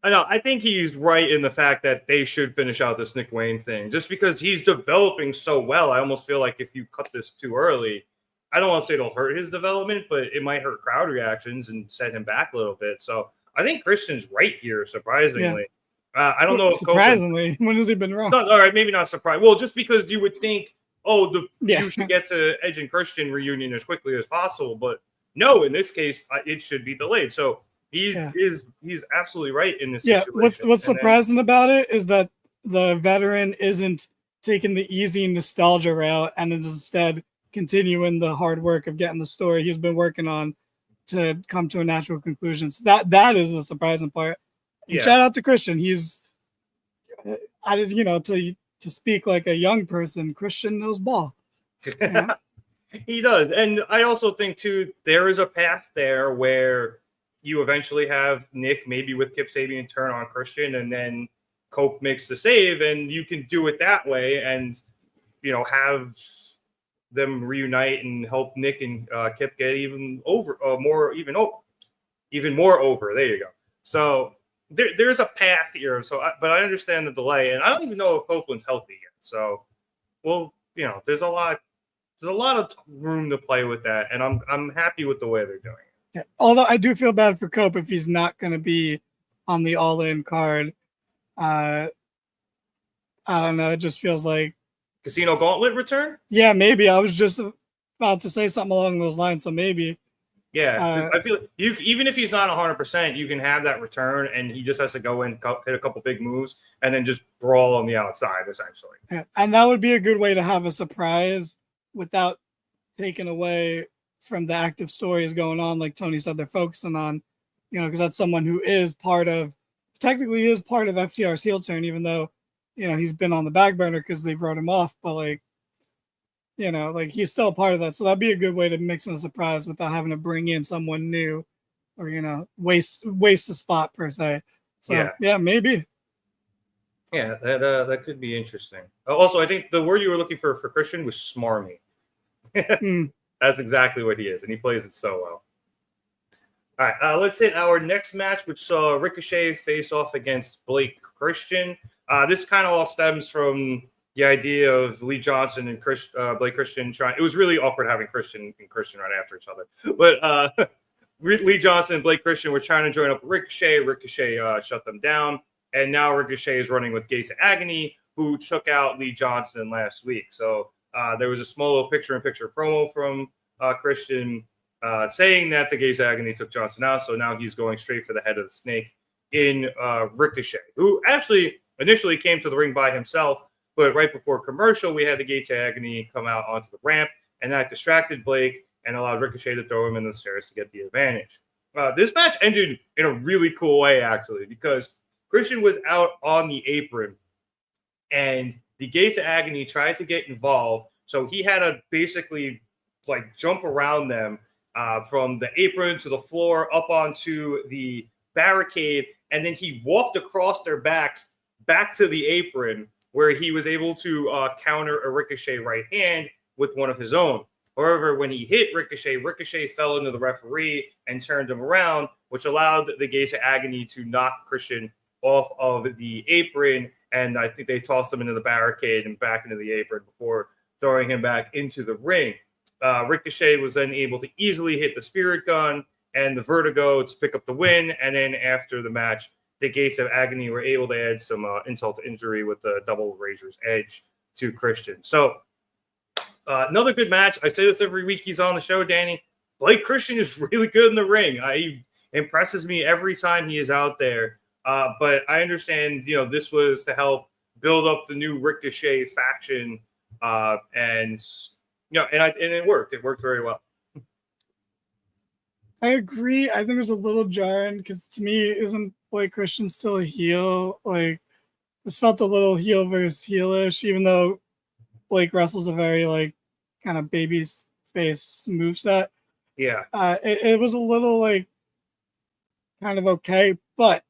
I know. I think he's right in the fact that they should finish out this Nick Wayne thing, just because he's developing so well. I almost feel like if you cut this too early, I don't want to say it'll hurt his development, but it might hurt crowd reactions and set him back a little bit. So I think Christian's right here, surprisingly. I don't know if surprisingly, when has he been wrong? No, all right, maybe not surprised. Well, just because you would think, you should get to Edge and Christian reunion as quickly as possible, but no, in this case, it should be delayed. So he's absolutely right in this situation. What's surprising about it is that the veteran isn't taking the easy nostalgia route and is instead continuing the hard work of getting the story he's been working on to come to a natural conclusion. So that is the surprising part. And shout out to Christian. He's to speak like a young person, Christian knows ball. Yeah. He does. And I also think too, there is a path there where you eventually have Nick maybe with Kip Sabian turn on Christian, and then Cope makes the save, and you can do it that way and have them reunite and help Nick and Kip get even more over. There you go. So there's a path here. But I understand the delay, and I don't even know if Copeland's healthy yet. So, there's a lot of room to play with that, and I'm happy with the way they're doing it. Yeah. Although I do feel bad for Cope if he's not going to be on the all-in card. I don't know. It just feels like Casino Gauntlet return? Yeah, maybe. I was just about to say something along those lines, so maybe. Yeah, because I feel even if he's not 100%, you can have that return, and he just has to go in, hit a couple big moves, and then just brawl on the outside, essentially. Yeah, and that would be a good way to have a surprise without taking away from the active stories going on, like Tony said, they're focusing on, because that's someone who is technically part of FTR's heel turn, even though, he's been on the back burner because they wrote him off, but he's still a part of that. So that'd be a good way to mix in a surprise without having to bring in someone new or, waste the spot per se. So yeah maybe. Yeah, that could be interesting. Also, I think the word you were looking for Christian was smarmy. That's exactly what he is, and he plays it so well. All right, let's hit our next match, which saw Ricochet face off against Blake Christian. This kind of all stems from the idea of Lee Johnson and Blake Christian trying. It was really awkward having Christian and Christian right after each other. But Lee Johnson and Blake Christian were trying to join up with Ricochet. Ricochet shut them down. And now Ricochet is running with Gates of Agony, who took out Lee Johnson last week. So there was a small little picture-in-picture promo from Christian saying that the Gates of Agony took Johnson out. So now he's going straight for the head of the snake in Ricochet, who actually initially came to the ring by himself. But right before commercial, we had the Gates of Agony come out onto the ramp, and that distracted Blake and allowed Ricochet to throw him in the stairs to get the advantage. This match ended in a really cool way, actually, because Christian was out on the apron, and the Gates of Agony tried to get involved. So he had to basically jump around them from the apron to the floor up onto the barricade, and then he walked across their backs back to the apron, where he was able to counter a Ricochet right hand with one of his own. However, when he hit Ricochet, Ricochet fell into the referee and turned him around, which allowed the Gates of Agony to knock Christian off of the apron, and I think they tossed him into the barricade and back into the apron before throwing him back into the ring. Ricochet was then able to easily hit the Spirit Gun and the Vertigo to pick up the win, and then after the match, the Gates of Agony were able to add some insult to injury with the double Razor's Edge to Christian. So another good match. I say this every week he's on the show, Danny. Blake Christian is really good in the ring. He impresses me every time he is out there. But I understand, this was to help build up the new Ricochet faction. And it worked. It worked very well. I agree. I think it was a little jarring because to me, isn't Blake Christian still a heel? This felt a little heel versus heelish, even though Blake wrestles a very kind of baby face moveset. Yeah. It was a little kind of okay, but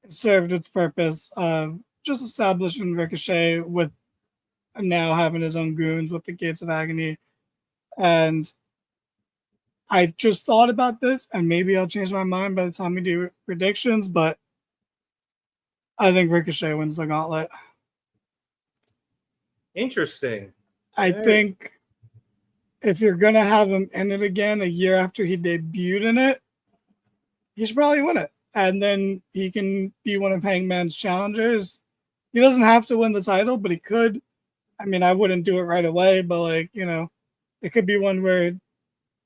it served its purpose of just establishing Ricochet with now having his own goons with the Gates of Agony. And I just thought about this, and maybe I'll change my mind by the time we do predictions, but I think Ricochet wins the Gauntlet. Interesting. I think if you're gonna have him in it again a year after he debuted in it, he should probably win it, and then he can be one of Hangman's challengers. He doesn't have to win the title, but he could. I mean, I wouldn't do it right away, but like, you know, it could be one where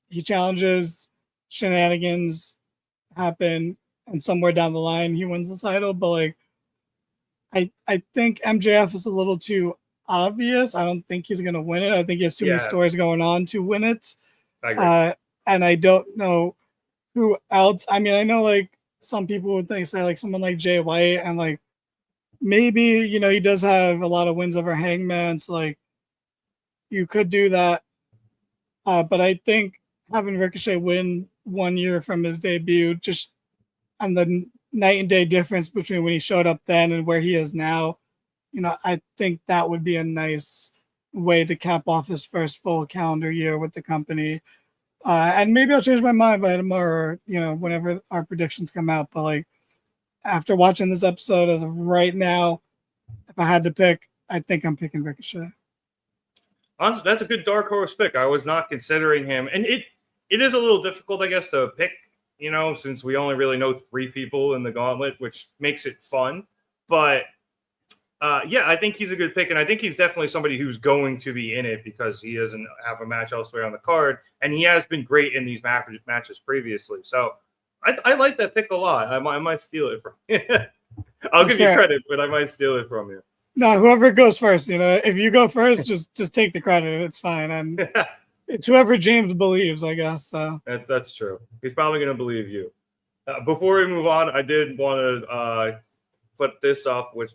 he challenges, shenanigans happen, and somewhere down the line he wins the title. But like, I think MJF is a little too obvious. I don't think he's gonna win it. I think he has too many stories going on to win it. I agree. And I don't know who else. I mean, I know like some people would say like someone like Jay White, and like maybe, you know, he does have a lot of wins over Hangman, so like you could do that. But I think having Ricochet win 1 year from his debut, just and the night and day difference between when he showed up then and where he is now, you know, I think that would be a nice way to cap off his first full calendar year with the company. And maybe I'll change my mind by tomorrow, or, you know, whenever our predictions come out. But like, after watching this episode, as of right now, if I had to pick, I think I'm picking Ricochet. Honestly, that's a good dark horse pick. I was not considering him, and it is a little difficult, I guess, to pick, you know, since we only really know 3 people in the Gauntlet, which makes it fun. But yeah, I think he's a good pick, and I think he's definitely somebody who's going to be in it because he doesn't have a match elsewhere on the card, and he has been great in these matches previously. So I like that pick a lot. I might steal it from you. I'll give you credit, but I might steal it from you. No, whoever goes first, you know, if you go first, just take the credit. It's fine. And it's whoever James believes, I guess. So that's true. He's probably going to believe you. Before we move on, I did want to put this up, which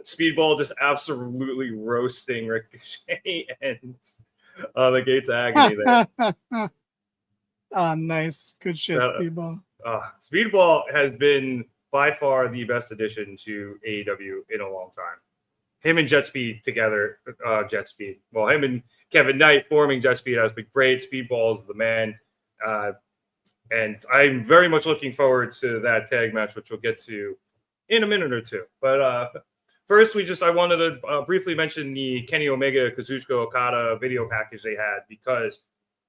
Speedball just absolutely roasting Ricochet and the Gates of Agony there. Nice. Good shit, Speedball. Speedball has been by far the best addition to AEW in a long time. Him and Jet Speed together, well, him and Kevin Knight forming Jet Speed has been great. Speedball is the man. And I'm very much looking forward to that tag match, which we'll get to in a minute or two. But first, I wanted to briefly mention the Kenny Omega Kazuchika Okada video package they had, because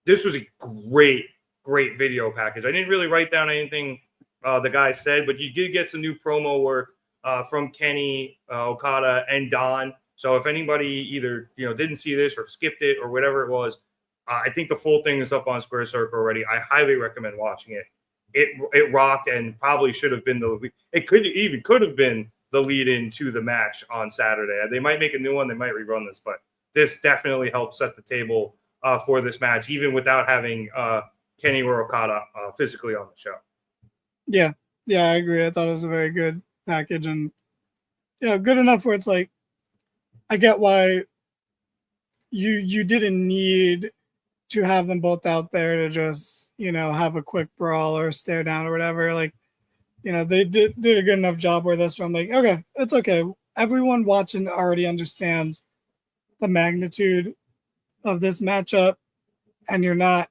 this was a great video package. I didn't really write down anything the guy said, but you did get some new promo work from Kenny, Okada, and Don. So if anybody either, you know, didn't see this or skipped it or whatever it was, I think the full thing is up on Square Circle already. I highly recommend watching it. It rocked, and probably should have been could have been the lead in to the match on Saturday. They might make a new one. They might rerun this, but this definitely helped set the table for this match, even without having Kenny or Okada physically on the show. Yeah, I agree. I thought it was a very good package, and good enough where it's like, I get why you didn't need to have them both out there to just, you know, have a quick brawl or stare down or whatever. Like, you know, they did a good enough job where this one, like, okay, it's okay. Everyone watching already understands the magnitude of this matchup, and you're not,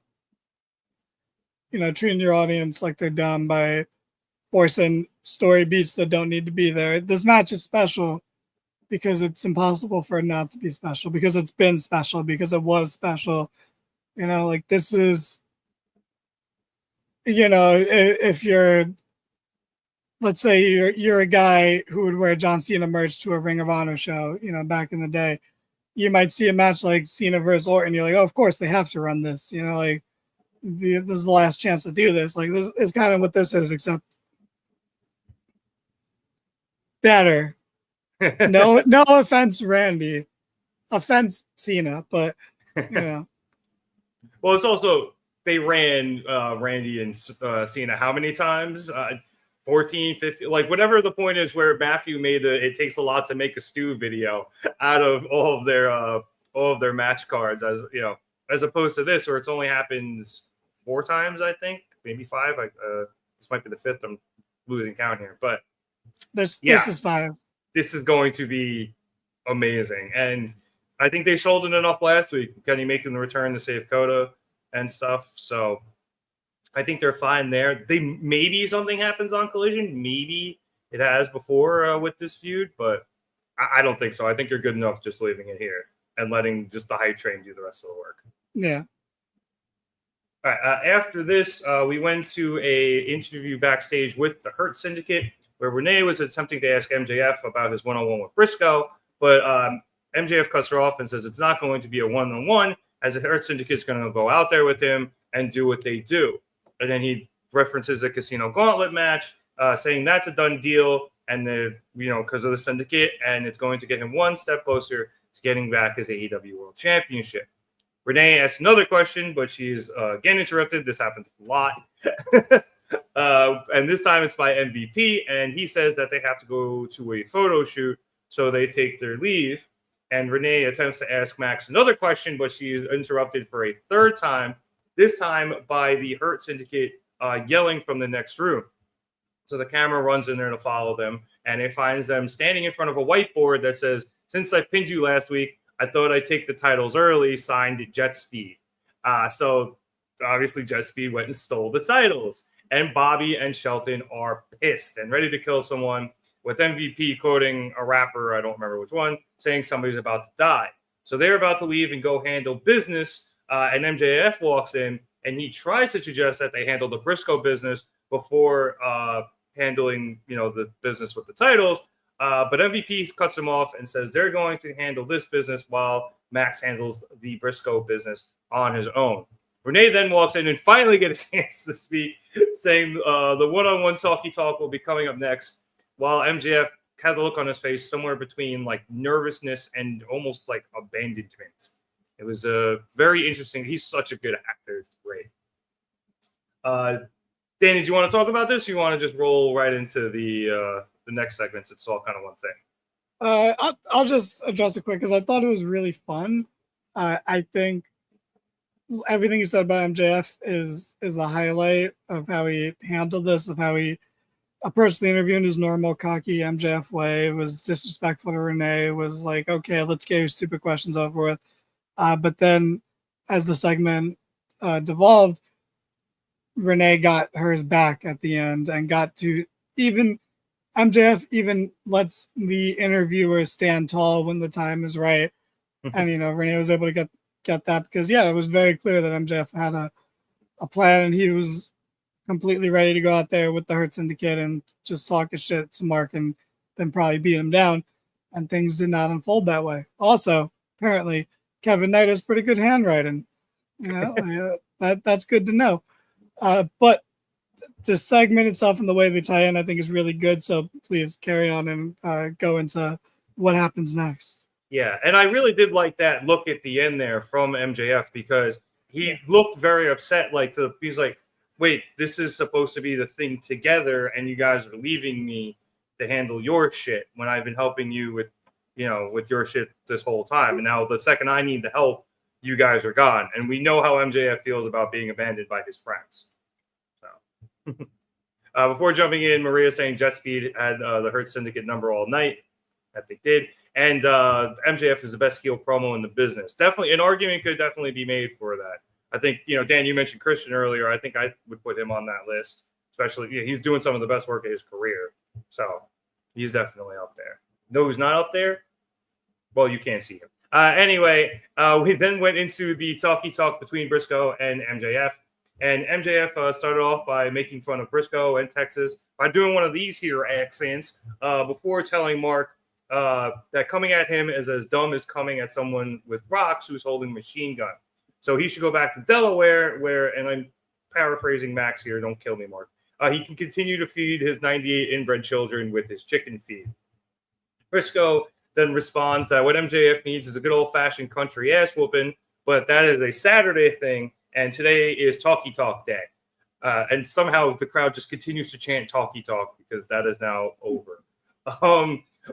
you know, treating your audience like they're dumb by forcing story beats that don't need to be there. This match is special because it's impossible for it not to be special, because it's been special, because it was special. You know, like, this is, you know, if you're, let's say you're a guy who would wear John Cena merch to a Ring of Honor show, you know, back in the day, you might see a match like Cena versus Orton. You're like, oh, of course they have to run this, you know, like, this is the last chance to do this. Like, this is kind of what this is, except better. No offense, Randy. Offense, Cena, but, you know. Well, it's also, they ran Randy and Cena how many times? 14, 15, like whatever the point is, where Matthew made it takes a lot to make a stew video out of all of their match cards, as you know, as opposed to this, where it's only happens 4 times, I think, maybe 5. This might be the 5th. I'm losing count here, but this is 5. This is going to be amazing, and I think they sold it enough last week. Kenny making the return to save Coda and stuff, so I think they're fine there. Maybe something happens on Collision. Maybe it has before with this feud, but I don't think so. I think you're good enough just leaving it here and letting just the hype train do the rest of the work. Yeah. All right. After this, we went to a interview backstage with the Hurt Syndicate, where Renee was attempting to ask MJF about his one-on-one with Briscoe, but MJF cuts her off and says it's not going to be a one-on-one, as the Hurt Syndicate is going to go out there with him and do what they do. And then he references a Casino Gauntlet match, saying that's a done deal, and because of the Syndicate, and it's going to get him one step closer to getting back his AEW World Championship. Renee asks another question, but she's again interrupted. This happens a lot. And this time it's by MVP, and he says that they have to go to a photo shoot, so they take their leave. And Renee attempts to ask Max another question, but she's interrupted for a third time, this time by the Hurt Syndicate yelling from the next room. So the camera runs in there to follow them, and it finds them standing in front of a whiteboard that says, "Since I pinned you last week, I thought I'd take the titles early," signed Jet Speed. So obviously Jet Speed went and stole the titles. And Bobby and Shelton are pissed and ready to kill someone, with MVP quoting a rapper, I don't remember which one, saying somebody's about to die. So they're about to leave and go handle business. And MJF walks in, and he tries to suggest that they handle the Briscoe business before handling, the business with the titles. But MVP cuts him off and says they're going to handle this business while Max handles the Briscoe business on his own. Renee then walks in and finally gets a chance to speak, saying the one-on-one talky talk will be coming up next, while MJF has a look on his face somewhere between like nervousness and almost like abandonment. It was very interesting. He's such a good actor. It's great. Danny, do you want to talk about this? Or you want to just roll right into the next segments? It's all kind of one thing. I'll just address it quick because I thought it was really fun. I think everything you said about MJF is a highlight of how he handled this, of how he approached the interview in his normal cocky MJF way. It was disrespectful to Renee. It was like, okay, let's get your stupid questions over with. But then as the segment devolved, Renee got hers back at the end and got to MJF even lets the interviewer stand tall when the time is right. And, Renee was able to get that because, it was very clear that MJF had a plan, and he was completely ready to go out there with the Hurt Syndicate and just talk his shit to Mark and then probably beat him down. And things did not unfold that way. Also, apparently, Kevin Knight has pretty good handwriting. That's good to know. But the segment itself and the way they tie in, I think, is really good. So please carry on and go into what happens next. Yeah, and I really did like that look at the end there from MJF because he looked very upset. He's like, wait, this is supposed to be the thing together, and you guys are leaving me to handle your shit when I've been helping you with your shit this whole time. And now the second I need the help, you guys are gone. And we know how MJF feels about being abandoned by his friends. So before jumping in, Maria saying Jet Speed had the Hurt Syndicate number all night. That they did. And MJF is the best heel promo in the business. Definitely, an argument could definitely be made for that. I think, Dan, you mentioned Christian earlier. I think I would put him on that list, especially he's doing some of the best work of his career. So he's definitely up there. No, who's not up there? Well, you can't see him. Anyway, we then went into the talky talk between Briscoe and MJF. And MJF started off by making fun of Briscoe and Texas by doing one of these here accents before telling Mark that coming at him is as dumb as coming at someone with rocks who's holding a machine gun. So he should go back to Delaware where, and I'm paraphrasing Max here, don't kill me, Mark. He can continue to feed his 98 inbred children with his chicken feed. Briscoe then responds that what MJF needs is a good old-fashioned country ass whooping, but that is a Saturday thing, and today is Talky Talk Day. And somehow the crowd just continues to chant Talky Talk because that is now over.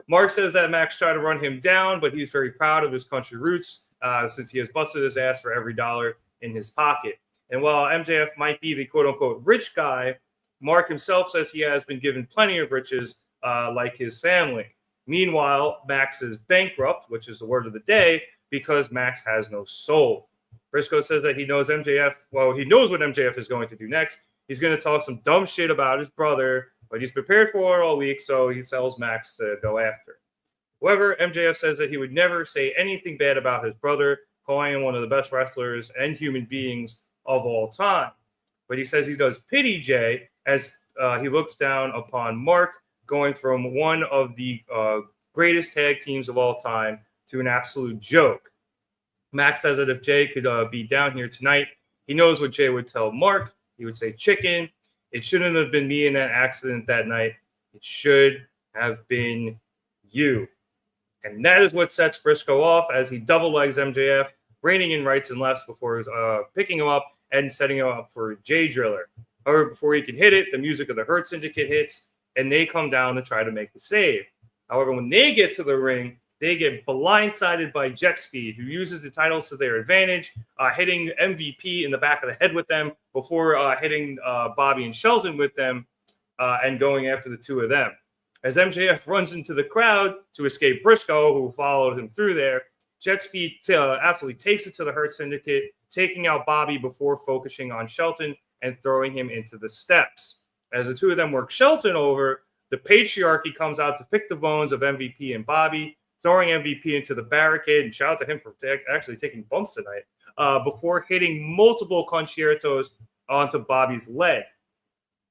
Mark says that Max tried to run him down, but he's very proud of his country roots since he has busted his ass for every dollar in his pocket. And while MJF might be the quote-unquote rich guy, Mark himself says he has been given plenty of riches like his family. Meanwhile, Max is bankrupt, which is the word of the day, because Max has no soul. Briscoe says that he knows what MJF is going to do next. He's going to talk some dumb shit about his brother but he's prepared for it all week, so he tells Max to go after. However, MJF says that he would never say anything bad about his brother, calling him one of the best wrestlers and human beings of all time. But he says he does pity Jay as he looks down upon Mark, going from one of the greatest tag teams of all time to an absolute joke. Max says that if Jay could be down here tonight, he knows what Jay would tell Mark. He would say, chicken, it shouldn't have been me in that accident that night. It should have been you. And that is what sets Briscoe off as he double legs MJF, reining in rights and lefts before picking him up and setting him up for Jay Driller. However, before he can hit it, the music of the Hurt Syndicate hits, and they come down to try to make the save. However, when they get to the ring, they get blindsided by Jet Speed, who uses the titles to their advantage, hitting MVP in the back of the head with them before hitting Bobby and Shelton with them and going after the two of them. As MJF runs into the crowd to escape Briscoe, who followed him through there, Jet Speed absolutely takes it to the Hurt Syndicate, taking out Bobby before focusing on Shelton and throwing him into the steps. As the two of them work Shelton over, the Patriarchy comes out to pick the bones of MVP and Bobby, throwing MVP into the barricade, and shout out to him for actually taking bumps tonight, before hitting multiple concertos onto Bobby's leg.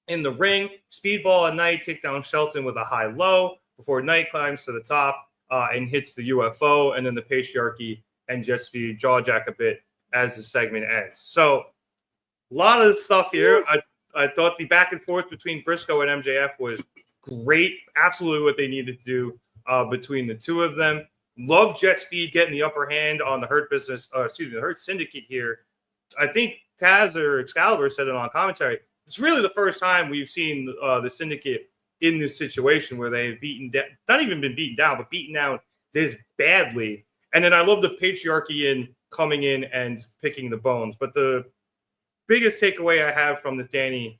In the ring, Speedball and Knight take down Shelton with a high-low before Knight climbs to the top and hits the UFO, and then the Patriarchy and Jet Speed jaw-jack a bit as the segment ends. So, a lot of stuff here. I thought the back and forth between Briscoe and MJF was great. Absolutely what they needed to do between the two of them. Love Jet Speed getting the upper hand on the Hurt the Hurt Syndicate here. I think Taz or Excalibur said it on commentary. It's really the first time we've seen the Syndicate in this situation where they've not even been beaten down, but beaten down this badly. And then I love the Patriarchy coming in and picking the bones. But the biggest takeaway I have from this, Danny,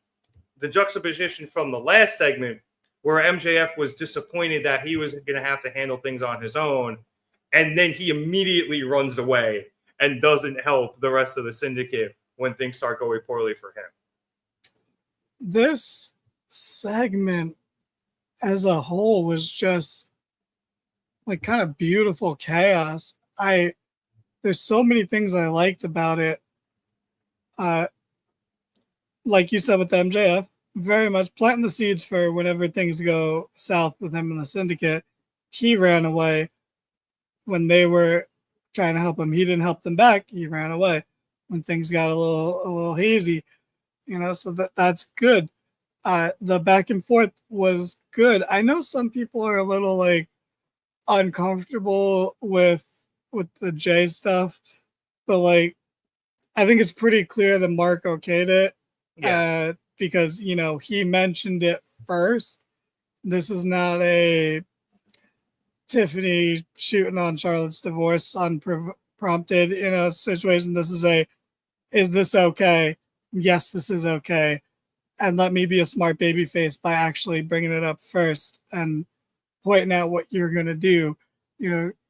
the juxtaposition from the last segment where MJF was disappointed that he was going to have to handle things on his own, and then he immediately runs away and doesn't help the rest of the Syndicate when things start going poorly for him. This segment as a whole was just like kind of beautiful chaos. There's so many things I liked about it. Like you said with the MJF, very much planting the seeds for whenever things go south with him and the Syndicate. He ran away when they were trying to help him. He didn't help them back. He ran away when things got a little hazy, so that's good. The back and forth was good. I know some people are a little like uncomfortable with the Jay stuff, but like I think it's pretty clear that Mark okayed it. Yeah. Because, he mentioned it first. This is not a Tiffany shooting on Charlotte's divorce unprompted, situation. This is is this okay? Yes, this is okay. And let me be a smart baby face by actually bringing it up first and pointing out what you're going to do,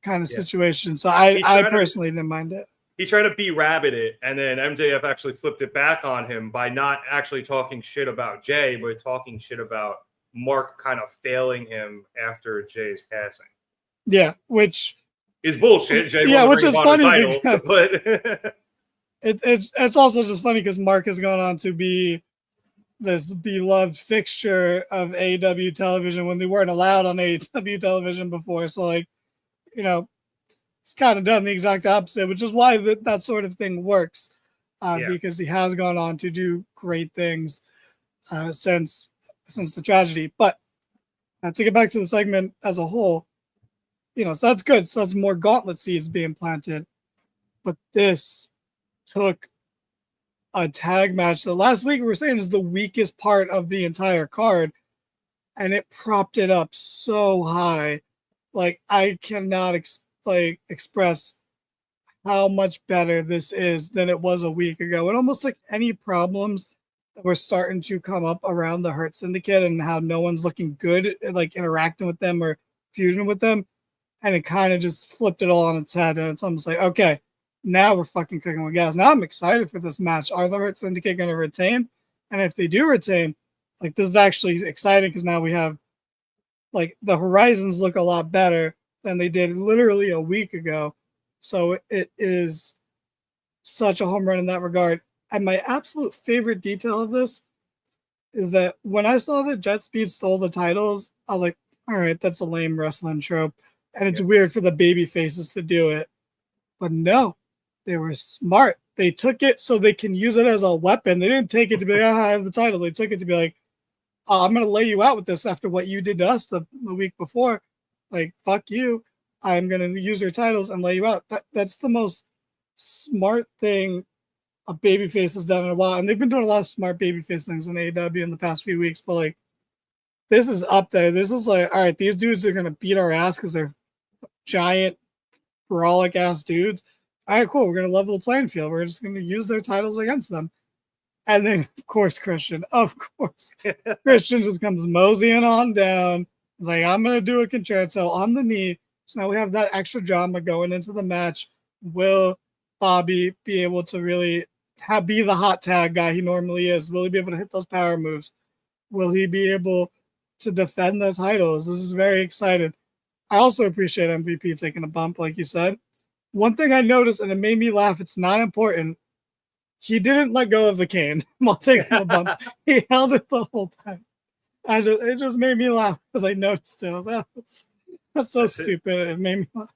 kind of situation. So I personally didn't mind it. He tried to be-rabbit it, and then MJF actually flipped it back on him by not actually talking shit about Jay, but talking shit about Mark kind of failing him after Jay's passing. Yeah, which is bullshit. Jay which is funny title, but it's also just funny because Mark has gone on to be this beloved fixture of AEW television when they weren't allowed on AEW television before. So, he's kind of done the exact opposite, which is why that sort of thing works, because he has gone on to do great things since the tragedy. But to get back to the segment as a whole, so that's good. So that's more Gauntlet seeds being planted. But this took a tag match that last week we were saying is the weakest part of the entire card, and it propped it up so high. Like, I cannot express how much better this is than it was a week ago. And almost like any problems that were starting to come up around the Hurt Syndicate and how no one's looking good at like interacting with them or feuding with them. And it kind of just flipped it all on its head. And it's almost like, okay, now we're fucking cooking with gas. Now I'm excited for this match. Are the Hurt Syndicate going to retain? And if they do retain, Like, this is actually exciting because now we have, like, the horizons look a lot better than they did literally a week ago. So it is such a home run in that regard. And my absolute favorite detail of this is that when I saw that Jet Speed stole the titles, I was like, all right, that's a lame wrestling trope. And it's weird for the baby faces to do it. But no, they were smart. They took it so they can use it as a weapon. They didn't take it to be like, I have the title. They took it to be like, I'm going to lay you out with this after what you did to us the week before. Like, fuck you. I'm going to use your titles and lay you out. That's the most smart thing a babyface has done in a while. And they've been doing a lot of smart babyface things in AEW in the past few weeks. But, like, this is up there. This is like, all right, these dudes are going to beat our ass because they're giant, brolic-ass dudes. All right, cool. We're going to level the playing field. We're just going to use their titles against them. And then, of course, Christian just comes moseying on down. He's like, I'm going to do a concerto on the knee. So now we have that extra drama going into the match. Will Bobby be able to really be the hot tag guy he normally is? Will he be able to hit those power moves? Will he be able to defend the titles? This is very exciting. I also appreciate MVP taking a bump, like you said. One thing I noticed, and it made me laugh, it's not important, he didn't let go of the cane while taking the bumps. He held it the whole time. It just made me laugh because I noticed it. I was like, that's so stupid. It made me laugh.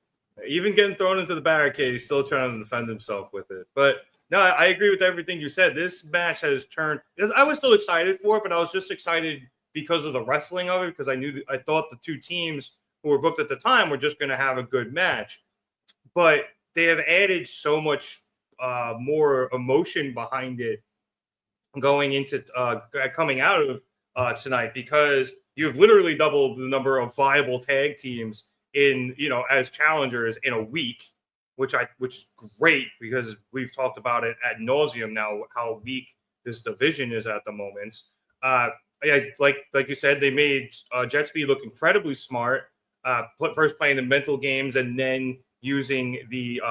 Even getting thrown into the barricade, he's still trying to defend himself with it. But no, I agree with everything you said. This match has turned. I was still excited for it, but I was just excited because of the wrestling of it, because I thought the two teams who were booked at the time were just going to have a good match. But they have added so much more emotion behind it going into coming out of tonight, because you've literally doubled the number of viable tag teams in, as challengers in a week, which is great, because we've talked about it ad nauseum now how weak this division is at the moment. Like you said, they made Jet Speed look incredibly smart. First playing the mental games and then using the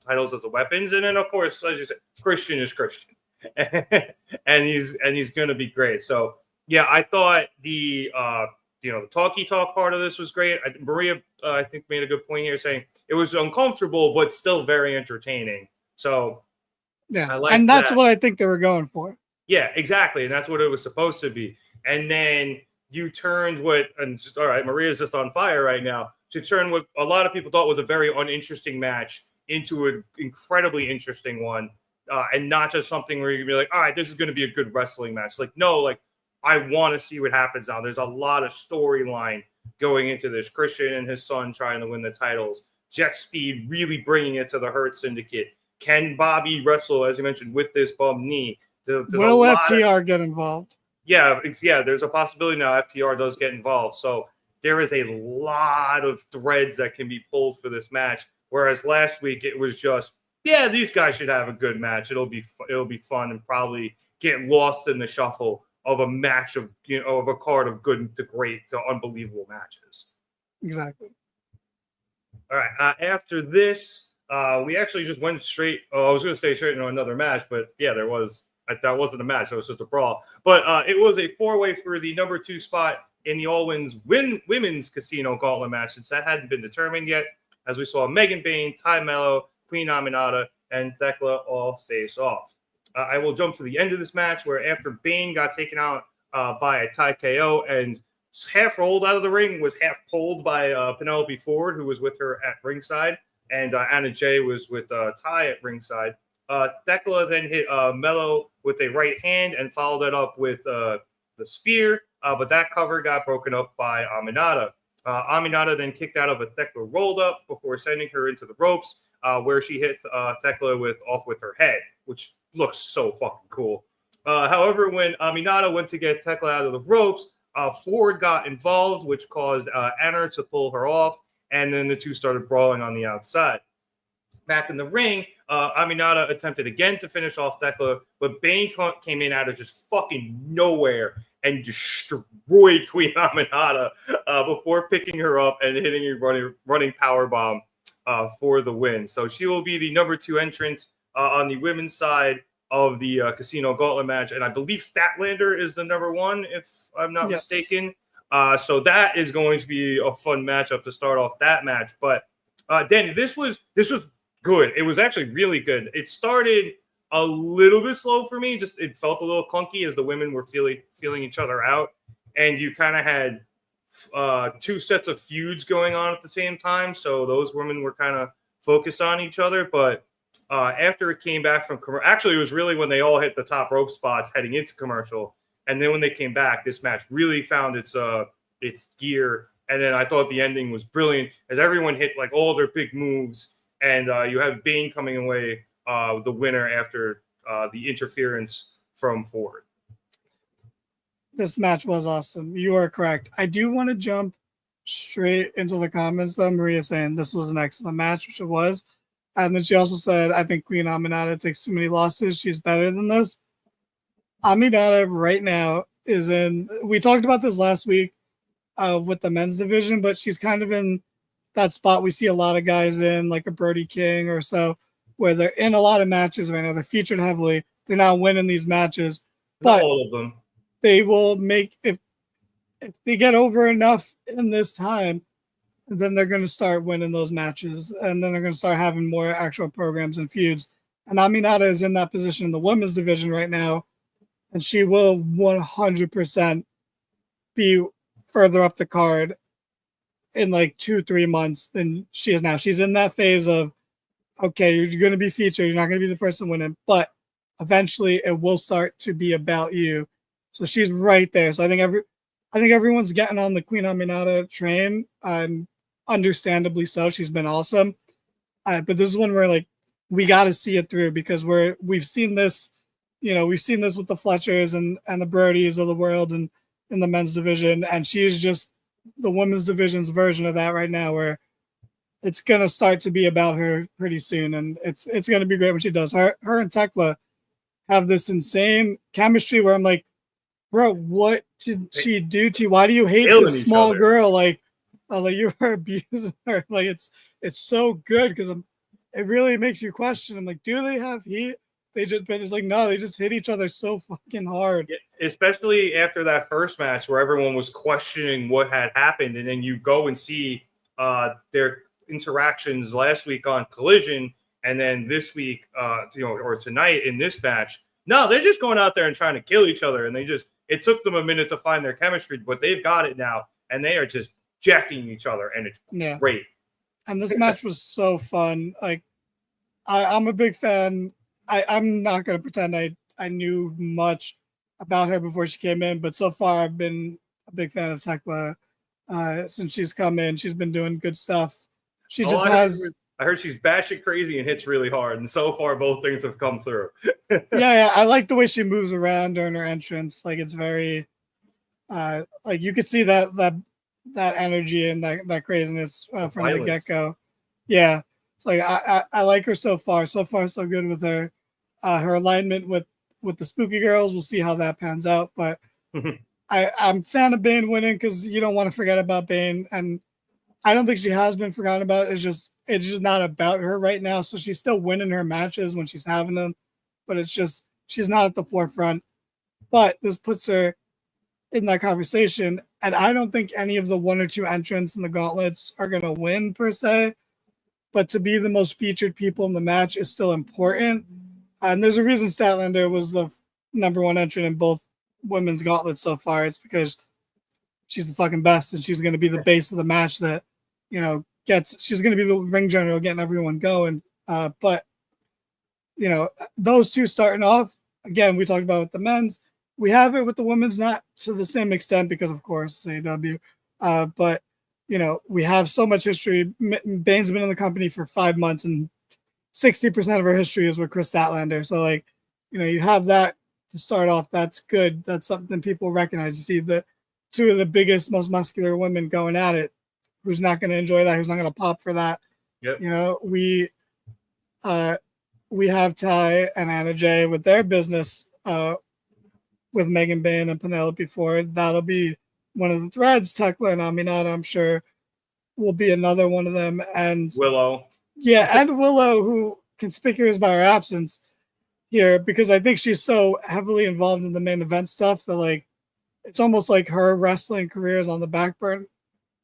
titles as the weapons, and then of course, as you said, Christian is Christian, and he's going to be great. So yeah, I thought the the talky talk part of this was great. Maria, I think, made a good point here, saying it was uncomfortable but still very entertaining. So yeah, and that's what I think they were going for. Yeah, exactly, and that's what it was supposed to be. And then you turned all right, Maria's just on fire right now, to turn what a lot of people thought was a very uninteresting match into an incredibly interesting one, and not just something where you're going to be like, all right, this is going to be a good wrestling match. Like, no, like, I want to see what happens now. There's a lot of storyline going into this. Christian and his son trying to win the titles. Jet Speed really bringing it to the Hurt Syndicate. Can Bobby wrestle, as you mentioned, with this bum knee? Will FTR get involved? Yeah, there's a possibility now FTR does get involved. So there is a lot of threads that can be pulled for this match. Whereas last week it was just, yeah, these guys should have a good match. It'll be fun and probably get lost in the shuffle of a match of of a card of good to great to unbelievable matches. Exactly. All right. After this, we actually just went straight. I was going to say straight into another match, but yeah, that wasn't a match. That was just a brawl. But it was a 4-way for the number 2 spot in the All-Wins Women's Casino Gauntlet match, since that hadn't been determined yet. As we saw Megan Bayne, Melo, Queen Aminata, and Thekla all face off. I will jump to the end of this match, where after Bayne got taken out by a tie KO and half rolled out of the ring, was half pulled by Penelope Ford, who was with her at ringside, and Anna Jay was with Ty at ringside. Thekla then hit Melo with a right hand and followed that up with the spear, but that cover got broken up by Aminata. Aminata then kicked out of a Thekla rolled up before sending her into the ropes, where she hit Thekla off with her head, which looks so fucking cool. However, when Aminata went to get Thekla out of the ropes, Ford got involved, which caused Anna to pull her off, and then the two started brawling on the outside. Back in the ring, Aminata attempted again to finish off Thekla, but Bayne came in out of just fucking nowhere and destroyed Queen Aminata before picking her up and hitting a running power bomb for the win. So she will be the number 2 entrant on the women's side of the Casino Gauntlet match, and I believe Statlander is the number one, if I'm not mistaken. So that is going to be a fun matchup to start off that match. But Danny, this was good. It was actually really good. It started a little bit slow for me. Just it felt a little clunky as the women were feeling each other out, and you kind of had two sets of feuds going on at the same time. So those women were kind of focused on each other. But after it came back from commercial, actually, it was really when they all hit the top rope spots heading into commercial. And then when they came back, this match really found its gear. And then I thought the ending was brilliant as everyone hit like all their big moves. And you have Bayne coming away the winner after the interference from Ford. This match was awesome. You are correct. I do want to jump straight into the comments, though. Maria saying this was an excellent match, which it was. And then she also said, I think Queen Aminata takes too many losses. She's better than this. Aminata right now is in, we talked about this last week with the men's division, but she's kind of in that spot we see a lot of guys in, like a Brody King or so, where they're in a lot of matches right now. They're featured heavily. They're not winning these matches. But not all of them. They will make, if they get over enough in this time, then they're going to start winning those matches. And then they're going to start having more actual programs and feuds. And Aminata is in that position in the women's division right now. And she will 100% be further up the card in like 2-3 months than she is now. She's in that phase of, okay, you're going to be featured. You're not going to be the person winning, but eventually it will start to be about you. So she's right there. So I think everyone's getting on the Queen Aminata train, and understandably so. She's been awesome. But this is one where like we got to see it through, because we've seen this, we've seen this with the Fletchers and the Brodys of the world and in the men's division, and she is just the women's division's version of that right now, where it's gonna start to be about her pretty soon, and it's gonna be great when she does. Her and Thekla have this insane chemistry where I'm like, bro, what did she do to you? Why do you hate this small girl? Like, I was like, you were abusing her. Like, it's so good because it really makes you question. I'm like, do they have heat? But it's like, no, they just hit each other so fucking hard. Yeah, especially after that first match where everyone was questioning what had happened, and then you go and see their interactions last week on Collision, and then this week, or tonight in this match. No, they're just going out there and trying to kill each other, and it took them a minute to find their chemistry, but they've got it now, and they are just jacking each other, and it's great. And this match was so fun. Like, I'm a big fan. I'm not going to pretend I knew much about her before she came in, but so far I've been a big fan of Thekla since she's come in. She's been doing good stuff. She just has... I heard she's batshit crazy and hits really hard, and so far both things have come through. yeah, I like the way she moves around during her entrance. Like, it's very, like, you could see that energy and that craziness from the get-go. Yeah, it's like I like her so far. So far, so good with her. Her alignment with the Spooky Girls, we'll see how that pans out. But I'm a fan of Bayne winning because you don't want to forget about Bayne, and I don't think she has been forgotten about. It's just not about her right now. So she's still winning her matches when she's having them, but it's just she's not at the forefront. But this puts her in that conversation, and I don't think any of the one or two entrants in the gauntlets are going to win per se. But to be the most featured people in the match is still important. And there's a reason Statlander was the number one entrant in both women's gauntlets so far. It's because she's the fucking best, and she's going to be the base of the match that, she's going to be the ring general getting everyone going. But, those two starting off, again, we talked about with the men's. We have it with the women's, not to the same extent because, of course, it's AEW. But, we have so much history. Bayne's been in the company for 5 months, and 60% of her history is with Chris Statlander. So, like, you have that to start off. That's good. That's something people recognize. You see the two of the biggest, most muscular women going at it. Who's not going to enjoy that? Who's not going to pop for that? Yep. We have Ty and Anna Jay with their business with Megan Bayne and Penelope Ford. That'll be one of the threads. Thekla and Aminata, I'm sure, will be another one of them. And Willow. Yeah, and Willow, who conspicuous by her absence. here because I think she's so heavily involved in the main event stuff that like it's almost like her wrestling career is on the back burner.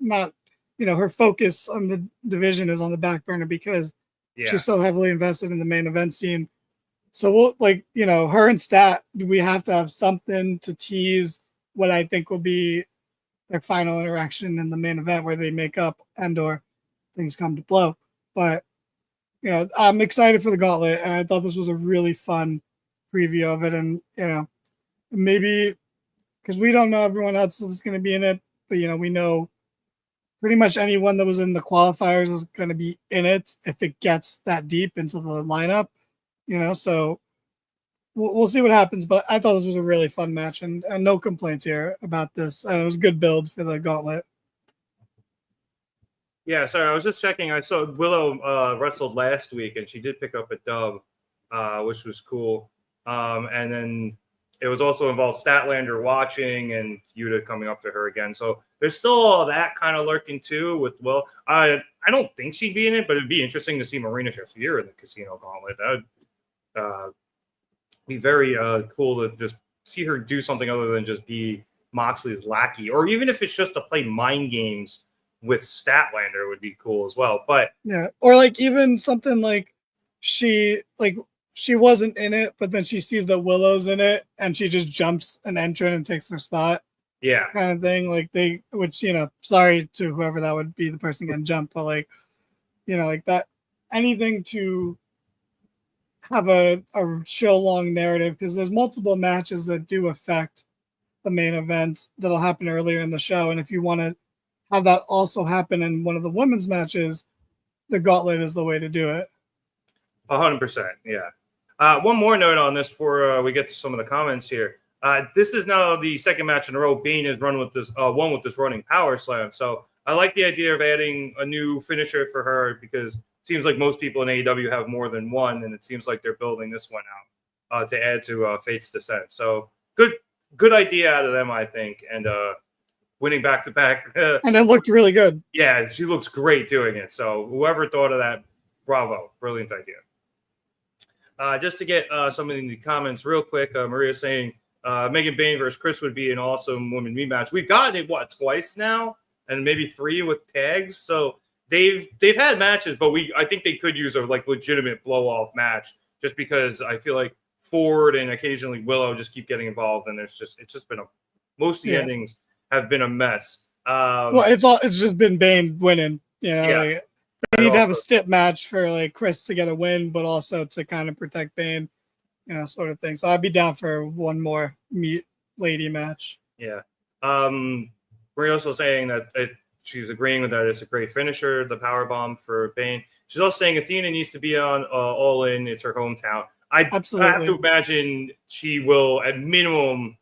Not, her focus on the division is on the back burner because she's so heavily invested in the main event scene. So we'll her and Stat, we have to have something to tease what I think will be their final interaction in the main event where they make up and or things come to blow. But I'm excited for the Gauntlet, and I thought this was a really fun preview of it. And maybe because we don't know everyone else that's going to be in it, but we know pretty much anyone that was in the qualifiers is going to be in it if it gets that deep into the lineup. So we'll see what happens. But I thought this was a really fun match, and no complaints here about this. And it was a good build for the Gauntlet. Yeah, sorry, I was just checking. I saw Willow wrestled last week, and she did pick up a dub, which was cool. And then it was also involved Statlander watching and Yuta coming up to her again. So there's still all that kind of lurking too with Will. I don't think she'd be in it, but it'd be interesting to see Marina Shafir in the Casino Gauntlet. That would be very cool to just see her do something other than just be Moxley's lackey, or even if it's just to play mind games with Statlander would be cool as well. But yeah, or like even something like she wasn't in it, but then she sees that Willow's in it and she just jumps an entrant and takes their spot. Yeah. Kind of thing. Like sorry to whoever that would be the person getting jumped, but like that, anything to have a show long narrative, because there's multiple matches that do affect the main event that'll happen earlier in the show. And if you want to have that also happen in one of the women's matches, the Gauntlet is the way to do it. 100%. Yeah. One more note on this before we get to some of the comments here. This is now the second match in a row Bayne has won with this running power slam. So I like the idea of adding a new finisher for her, because it seems like most people in AEW have more than one, and it seems like they're building this one out to add to Fate's Descent. So good idea out of them, I think. And winning back-to-back. And it looked really good. Yeah, she looks great doing it. So whoever thought of that, bravo. Brilliant idea. Just to get some of the comments real quick, Maria saying Megan Bayne versus Chris would be an awesome women meet match. We've gotten it twice now, and maybe 3 with tags. So they've had matches, but I think they could use a legitimate blow off match, just because I feel like Ford and occasionally Willow just keep getting involved, and it's just been most of the endings have been a mess. Well, it's just been Bayne winning. They need to have a stip match for Chris to get a win, but also to kind of protect Bayne, sort of thing. So I'd be down for one more meet lady match. Yeah. We're also saying that she's agreeing with that. It's a great finisher, the power bomb for Bayne. She's also saying Athena needs to be on All In. It's her hometown. I have to imagine she will, at minimum,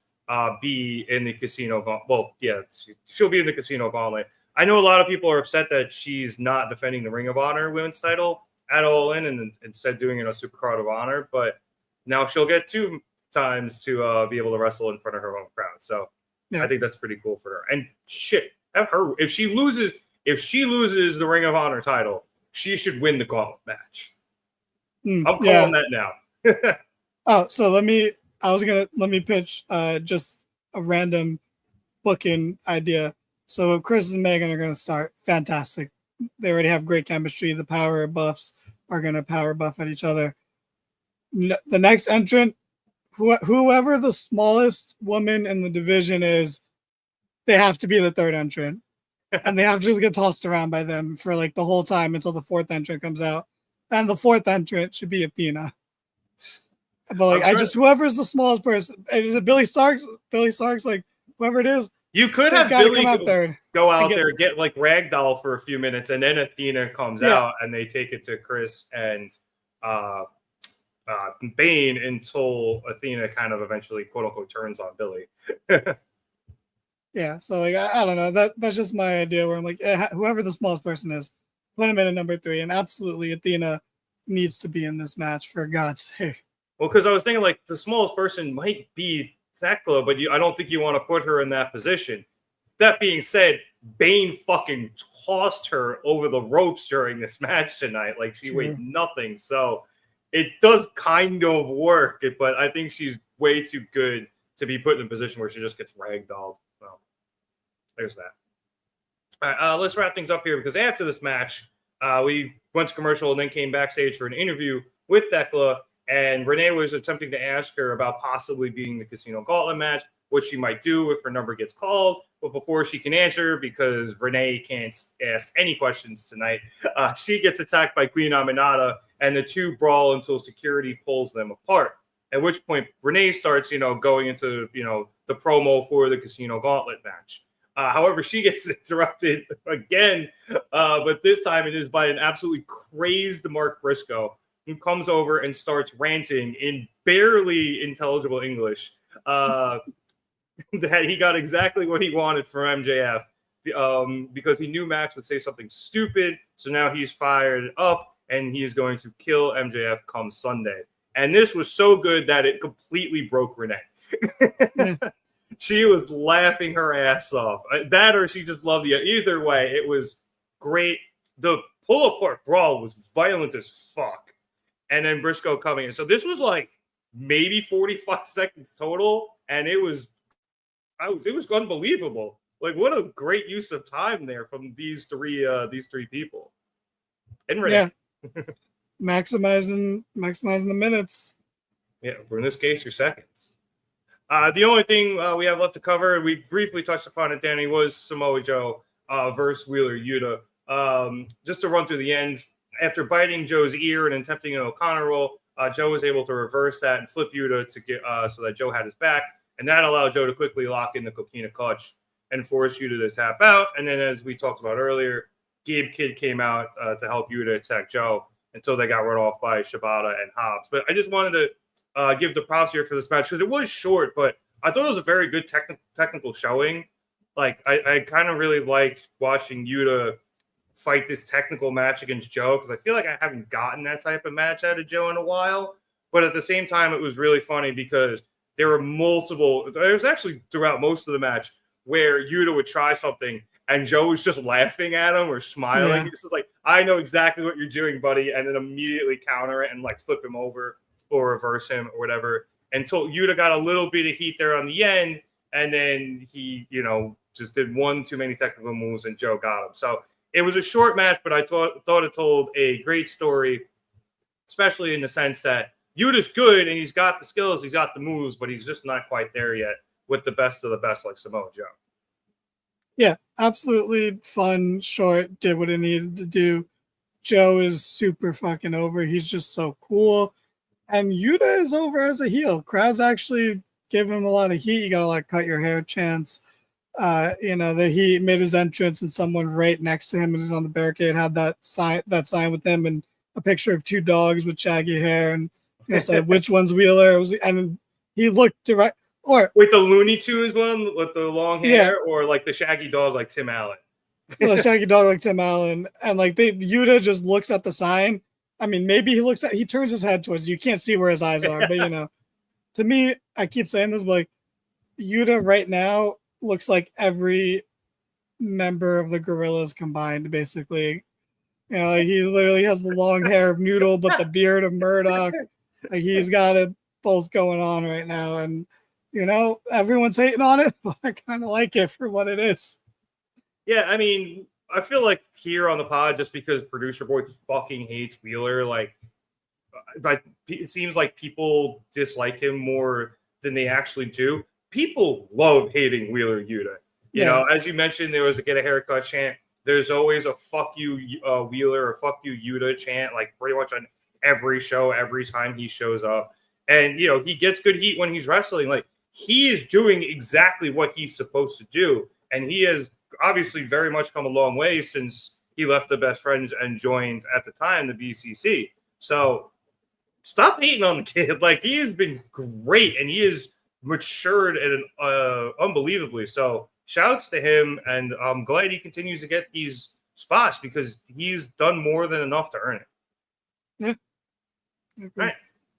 be in the Casino Gauntlet. Well, yeah, she'll be in the Casino Gauntlet. I know a lot of people are upset that she's not defending the Ring of Honor women's title at All In and instead doing it in a Supercard of Honor. But now she'll get 2 times to be able to wrestle in front of her home crowd. So I think that's pretty cool for her. And shit, have her, if she loses the Ring of Honor title, she should win the Gauntlet match. I'm calling that now. So let me pitch just a random booking idea. So Chris and Megan are going to start fantastic. They already have great chemistry. The power buffs are going to power buff at each other. The next entrant, whoever the smallest woman in the division is, they have to be the third entrant. And they have to just get tossed around by them for the whole time until the fourth entrant comes out. And the fourth entrant should be Athena. But whoever's the smallest person, is it Billy Starks? Billy Starks, whoever it is. You could have Billy go out there, get ragdoll for a few minutes, and then Athena comes out, and they take it to Chris and Bayne until Athena kind of eventually, quote unquote, turns on Billy. Yeah, so I don't know. That's just my idea. Where I'm whoever the smallest person is, put him in at number 3, and absolutely Athena needs to be in this match for God's sake. Well, because I was thinking the smallest person might be Thekla, but I don't think you want to put her in that position. That being said, Bayne fucking tossed her over the ropes during this match tonight. She weighed nothing. So it does kind of work, but I think she's way too good to be put in a position where she just gets ragdolled. Well, there's that. All right, let's wrap things up here because after this match, we went to commercial and then came backstage for an interview with Thekla, and Renee was attempting to ask her about possibly being the Casino Gauntlet match, what she might do if her number gets called. But before she can answer, because Renee can't ask any questions tonight, she gets attacked by Queen Aminata, and the two brawl until security pulls them apart. At which point, Renee starts, going into, the promo for the Casino Gauntlet match. However, she gets interrupted again, but this time it is by an absolutely crazed Mark Briscoe, who comes over and starts ranting in barely intelligible English that he got exactly what he wanted from MJF because he knew Max would say something stupid. So now he's fired up and he is going to kill MJF come Sunday. And this was so good that it completely broke Renee. She was laughing her ass off. That or she just loved it. Either way, it was great. The pull-apart brawl was violent as fuck. And then Briscoe coming in. So this was like maybe 45 seconds total. And it was unbelievable. Like, what a great use of time there from these three people. And Renee. Yeah. maximizing the minutes. Yeah, or in this case, your seconds. The only thing we have left to cover, we briefly touched upon it, Danny, was Samoa Joe versus Wheeler Yuta. Just to run through the ends, after biting Joe's ear and attempting an O'Connor roll, Joe was able to reverse that and flip Yuta to get so that Joe had his back, and that allowed Joe to quickly lock in the Coquina clutch and force Yuta to tap out. And then, as we talked about earlier, Gabe Kidd came out to help Yuta attack Joe until they got run off by Shibata and Hobbs. But I just wanted to give the props here for this match because it was short, but I thought it was a very good technical showing. Like, I kind of really liked watching Yuta fight this technical match against Joe because I feel like I haven't gotten that type of match out of Joe in a while. But at the same time, it was really funny because there was actually throughout most of the match where Yuta would try something and Joe was just laughing at him or smiling. Yeah. He's just like, I know exactly what you're doing, buddy. And then immediately counter it and like flip him over or reverse him or whatever. Until Yuta got a little bit of heat there on the end. And then he, just did one too many technical moves and Joe got him. So it was a short match, but I thought it told a great story, especially in the sense that Yuta's good and he's got the skills, he's got the moves, but he's just not quite there yet with the best of the best like Samoa Joe. Yeah, absolutely fun, short, did what it needed to do. Joe is super fucking over. He's just so cool. And Yuta is over as a heel. Crowds actually give him a lot of heat. You got to like cut your hair chance. That he made his entrance and someone right next to him who's on the barricade had that sign with him and a picture of two dogs with shaggy hair and said which one's Wheeler. And he looked direct. Or wait, the Looney Tunes one with the long hair, or like the shaggy dog like Tim Allen? The shaggy dog like Tim Allen, and like Yuta just looks at the sign. I mean, maybe he turns his head towards you. Can't see where his eyes are, but to me, I keep saying this, but like Yuta right now looks like every member of the Gorillas combined, basically. He literally has the long hair of Noodle, but the beard of Murdoch. Like, he's got it both going on right now, and everyone's hating on it, but I kind of like it for what it is. Yeah, I mean, I feel like here on the pod, just because Producer Boy fucking hates Wheeler, but it seems like people dislike him more than they actually do. People love hating Wheeler Yuta. You know, as you mentioned, there was a get a haircut chant. There's always a fuck you Wheeler or fuck you Yuta chant, like pretty much on every show, every time he shows up. And, he gets good heat when he's wrestling. Like, he is doing exactly what he's supposed to do. And he has obviously very much come a long way since he left the Best Friends and joined, at the time, the BCC. So stop hating on the kid. Like, he has been great, and he has matured and unbelievably. So shouts to him, and I'm glad he continues to get these spots because he's done more than enough to earn it. Yeah. All right.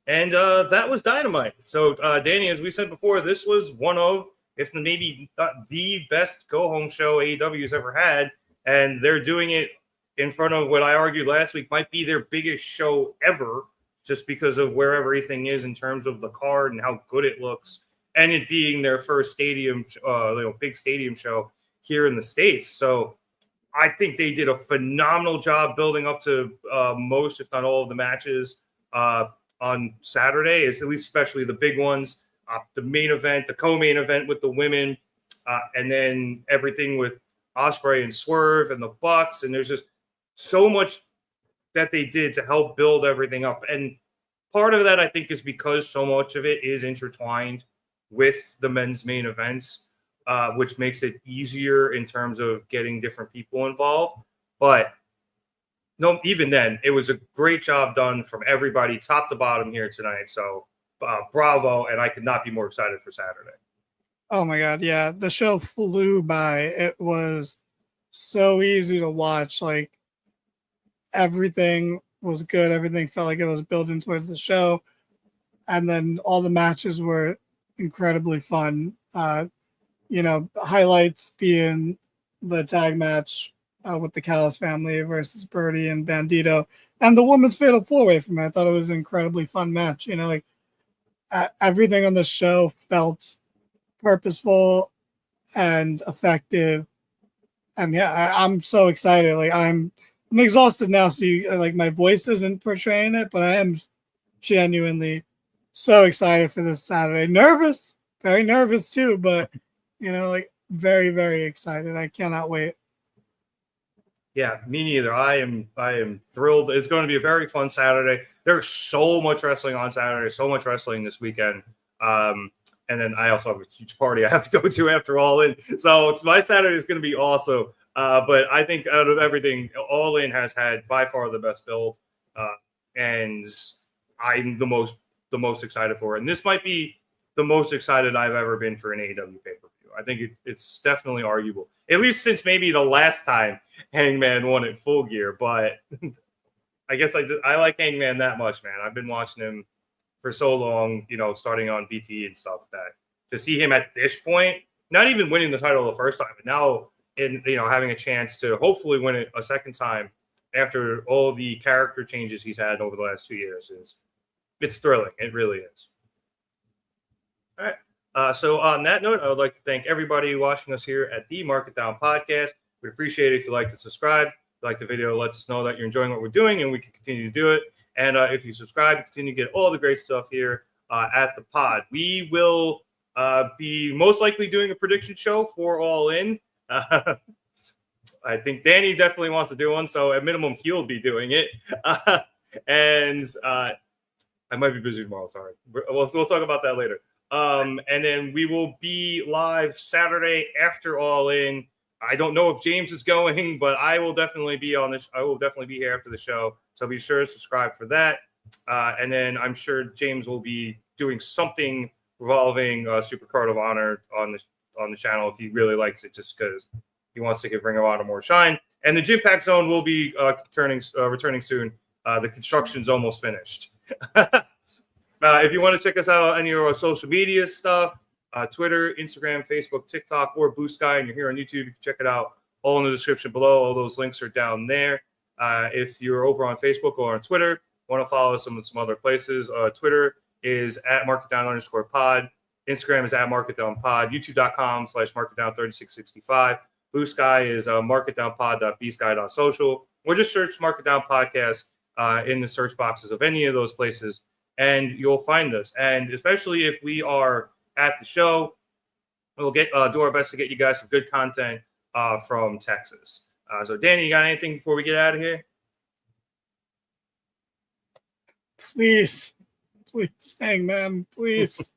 And that was Dynamite. So, Danny, as we said before, this was one of, if maybe not the best go-home show AEW has ever had. And they're doing it in front of what I argued last week might be their biggest show ever, just because of where everything is in terms of the card and how good it looks, and it being their first stadium, big stadium show here in the States. So I think they did a phenomenal job building up to most, if not all, of the matches on Saturday, at least especially the big ones, the main event, the co-main event with the women, and then everything with Ospreay and Swerve and the Bucks. And there's just so much that they did to help build everything up. And part of that, I think, is because so much of it is intertwined with the men's main events, which makes it easier in terms of getting different people involved. But no, even then, it was a great job done from everybody, top to bottom here tonight. So bravo, and I could not be more excited for Saturday. Oh my God, yeah. The show flew by. It was so easy to watch. Like, everything was good. Everything felt like it was building towards the show. And then all the matches were incredibly fun. Highlights being the tag match with the Callis family versus Brody and Bandido, and the women's fatal four-way for me. I thought it was an incredibly fun match. Everything on the show felt purposeful and effective. And yeah, I'm so excited. Like, I'm exhausted now, so my voice isn't portraying it, but I am genuinely so excited for this Saturday. Nervous, very nervous too, but very, very excited. I cannot wait. Yeah, me neither. I am thrilled. It's going to be a very fun Saturday. There's so much wrestling on Saturday, so much wrestling this weekend. And then I also have a huge party I have to go to after All In. So my Saturday is going to be awesome. But I think out of everything, All In has had by far the best build. And I'm the most excited for it. And this might be the most excited I've ever been for an AEW pay-per-view. I think it's definitely arguable. At least since maybe the last time Hangman won at Full Gear. But I guess I like Hangman that much, man. I've been watching him for so long, starting on BT and stuff, that to see him at this point, not even winning the title the first time, but now having a chance to hopefully win it a second time after all the character changes he's had over the last 2 years, it's thrilling. It really is. All right. So on that note, I would like to thank everybody watching us here at the Market Down Podcast. We'd appreciate it if you like to subscribe. If you like the video, let us know that you're enjoying what we're doing and we can continue to do it. And if you subscribe, you continue to get all the great stuff here at the pod. We will be most likely doing a prediction show for All In. I think Danny definitely wants to do one, so at minimum, he'll be doing it. And I might be busy tomorrow, sorry. We'll talk about that later. And then we will be live Saturday after All In. I don't know if James is going, but I will definitely be on this. I will definitely be here after the show. So be sure to subscribe for that. And then I'm sure James will be doing something revolving Supercard of Honor on the channel if he really likes it, just because he wants to give Ring of Honor more shine. And the Gym Pack Zone will be returning soon. The construction's almost finished. If you want to check us out on any of our social media stuff, Twitter, Instagram, Facebook, TikTok, or Blue Sky, and you're here on YouTube, you can check it out all in the description below. All those links are down there. If you're over on Facebook or on Twitter, want to follow us in some other places, Twitter is at marketdown_pod. Instagram is at marketdownpod. YouTube.com/marketdown3665. Blue Sky is marketdownpod.bsky.social. Or just search Market Down Podcast in the search boxes of any of those places, and you'll find us. And especially if we are at the show, we'll do our best to get you guys some good content from Texas. So, Danny, you got anything before we get out of here? Please, Hangman, please.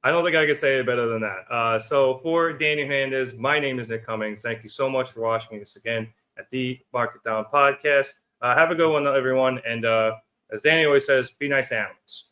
I don't think I can say it better than that. So, for Danny Hernandez, my name is Nick Cummings. Thank you so much for watching us again at the Market Down Podcast. Have a good one, everyone. And as Danny always says, be nice animals.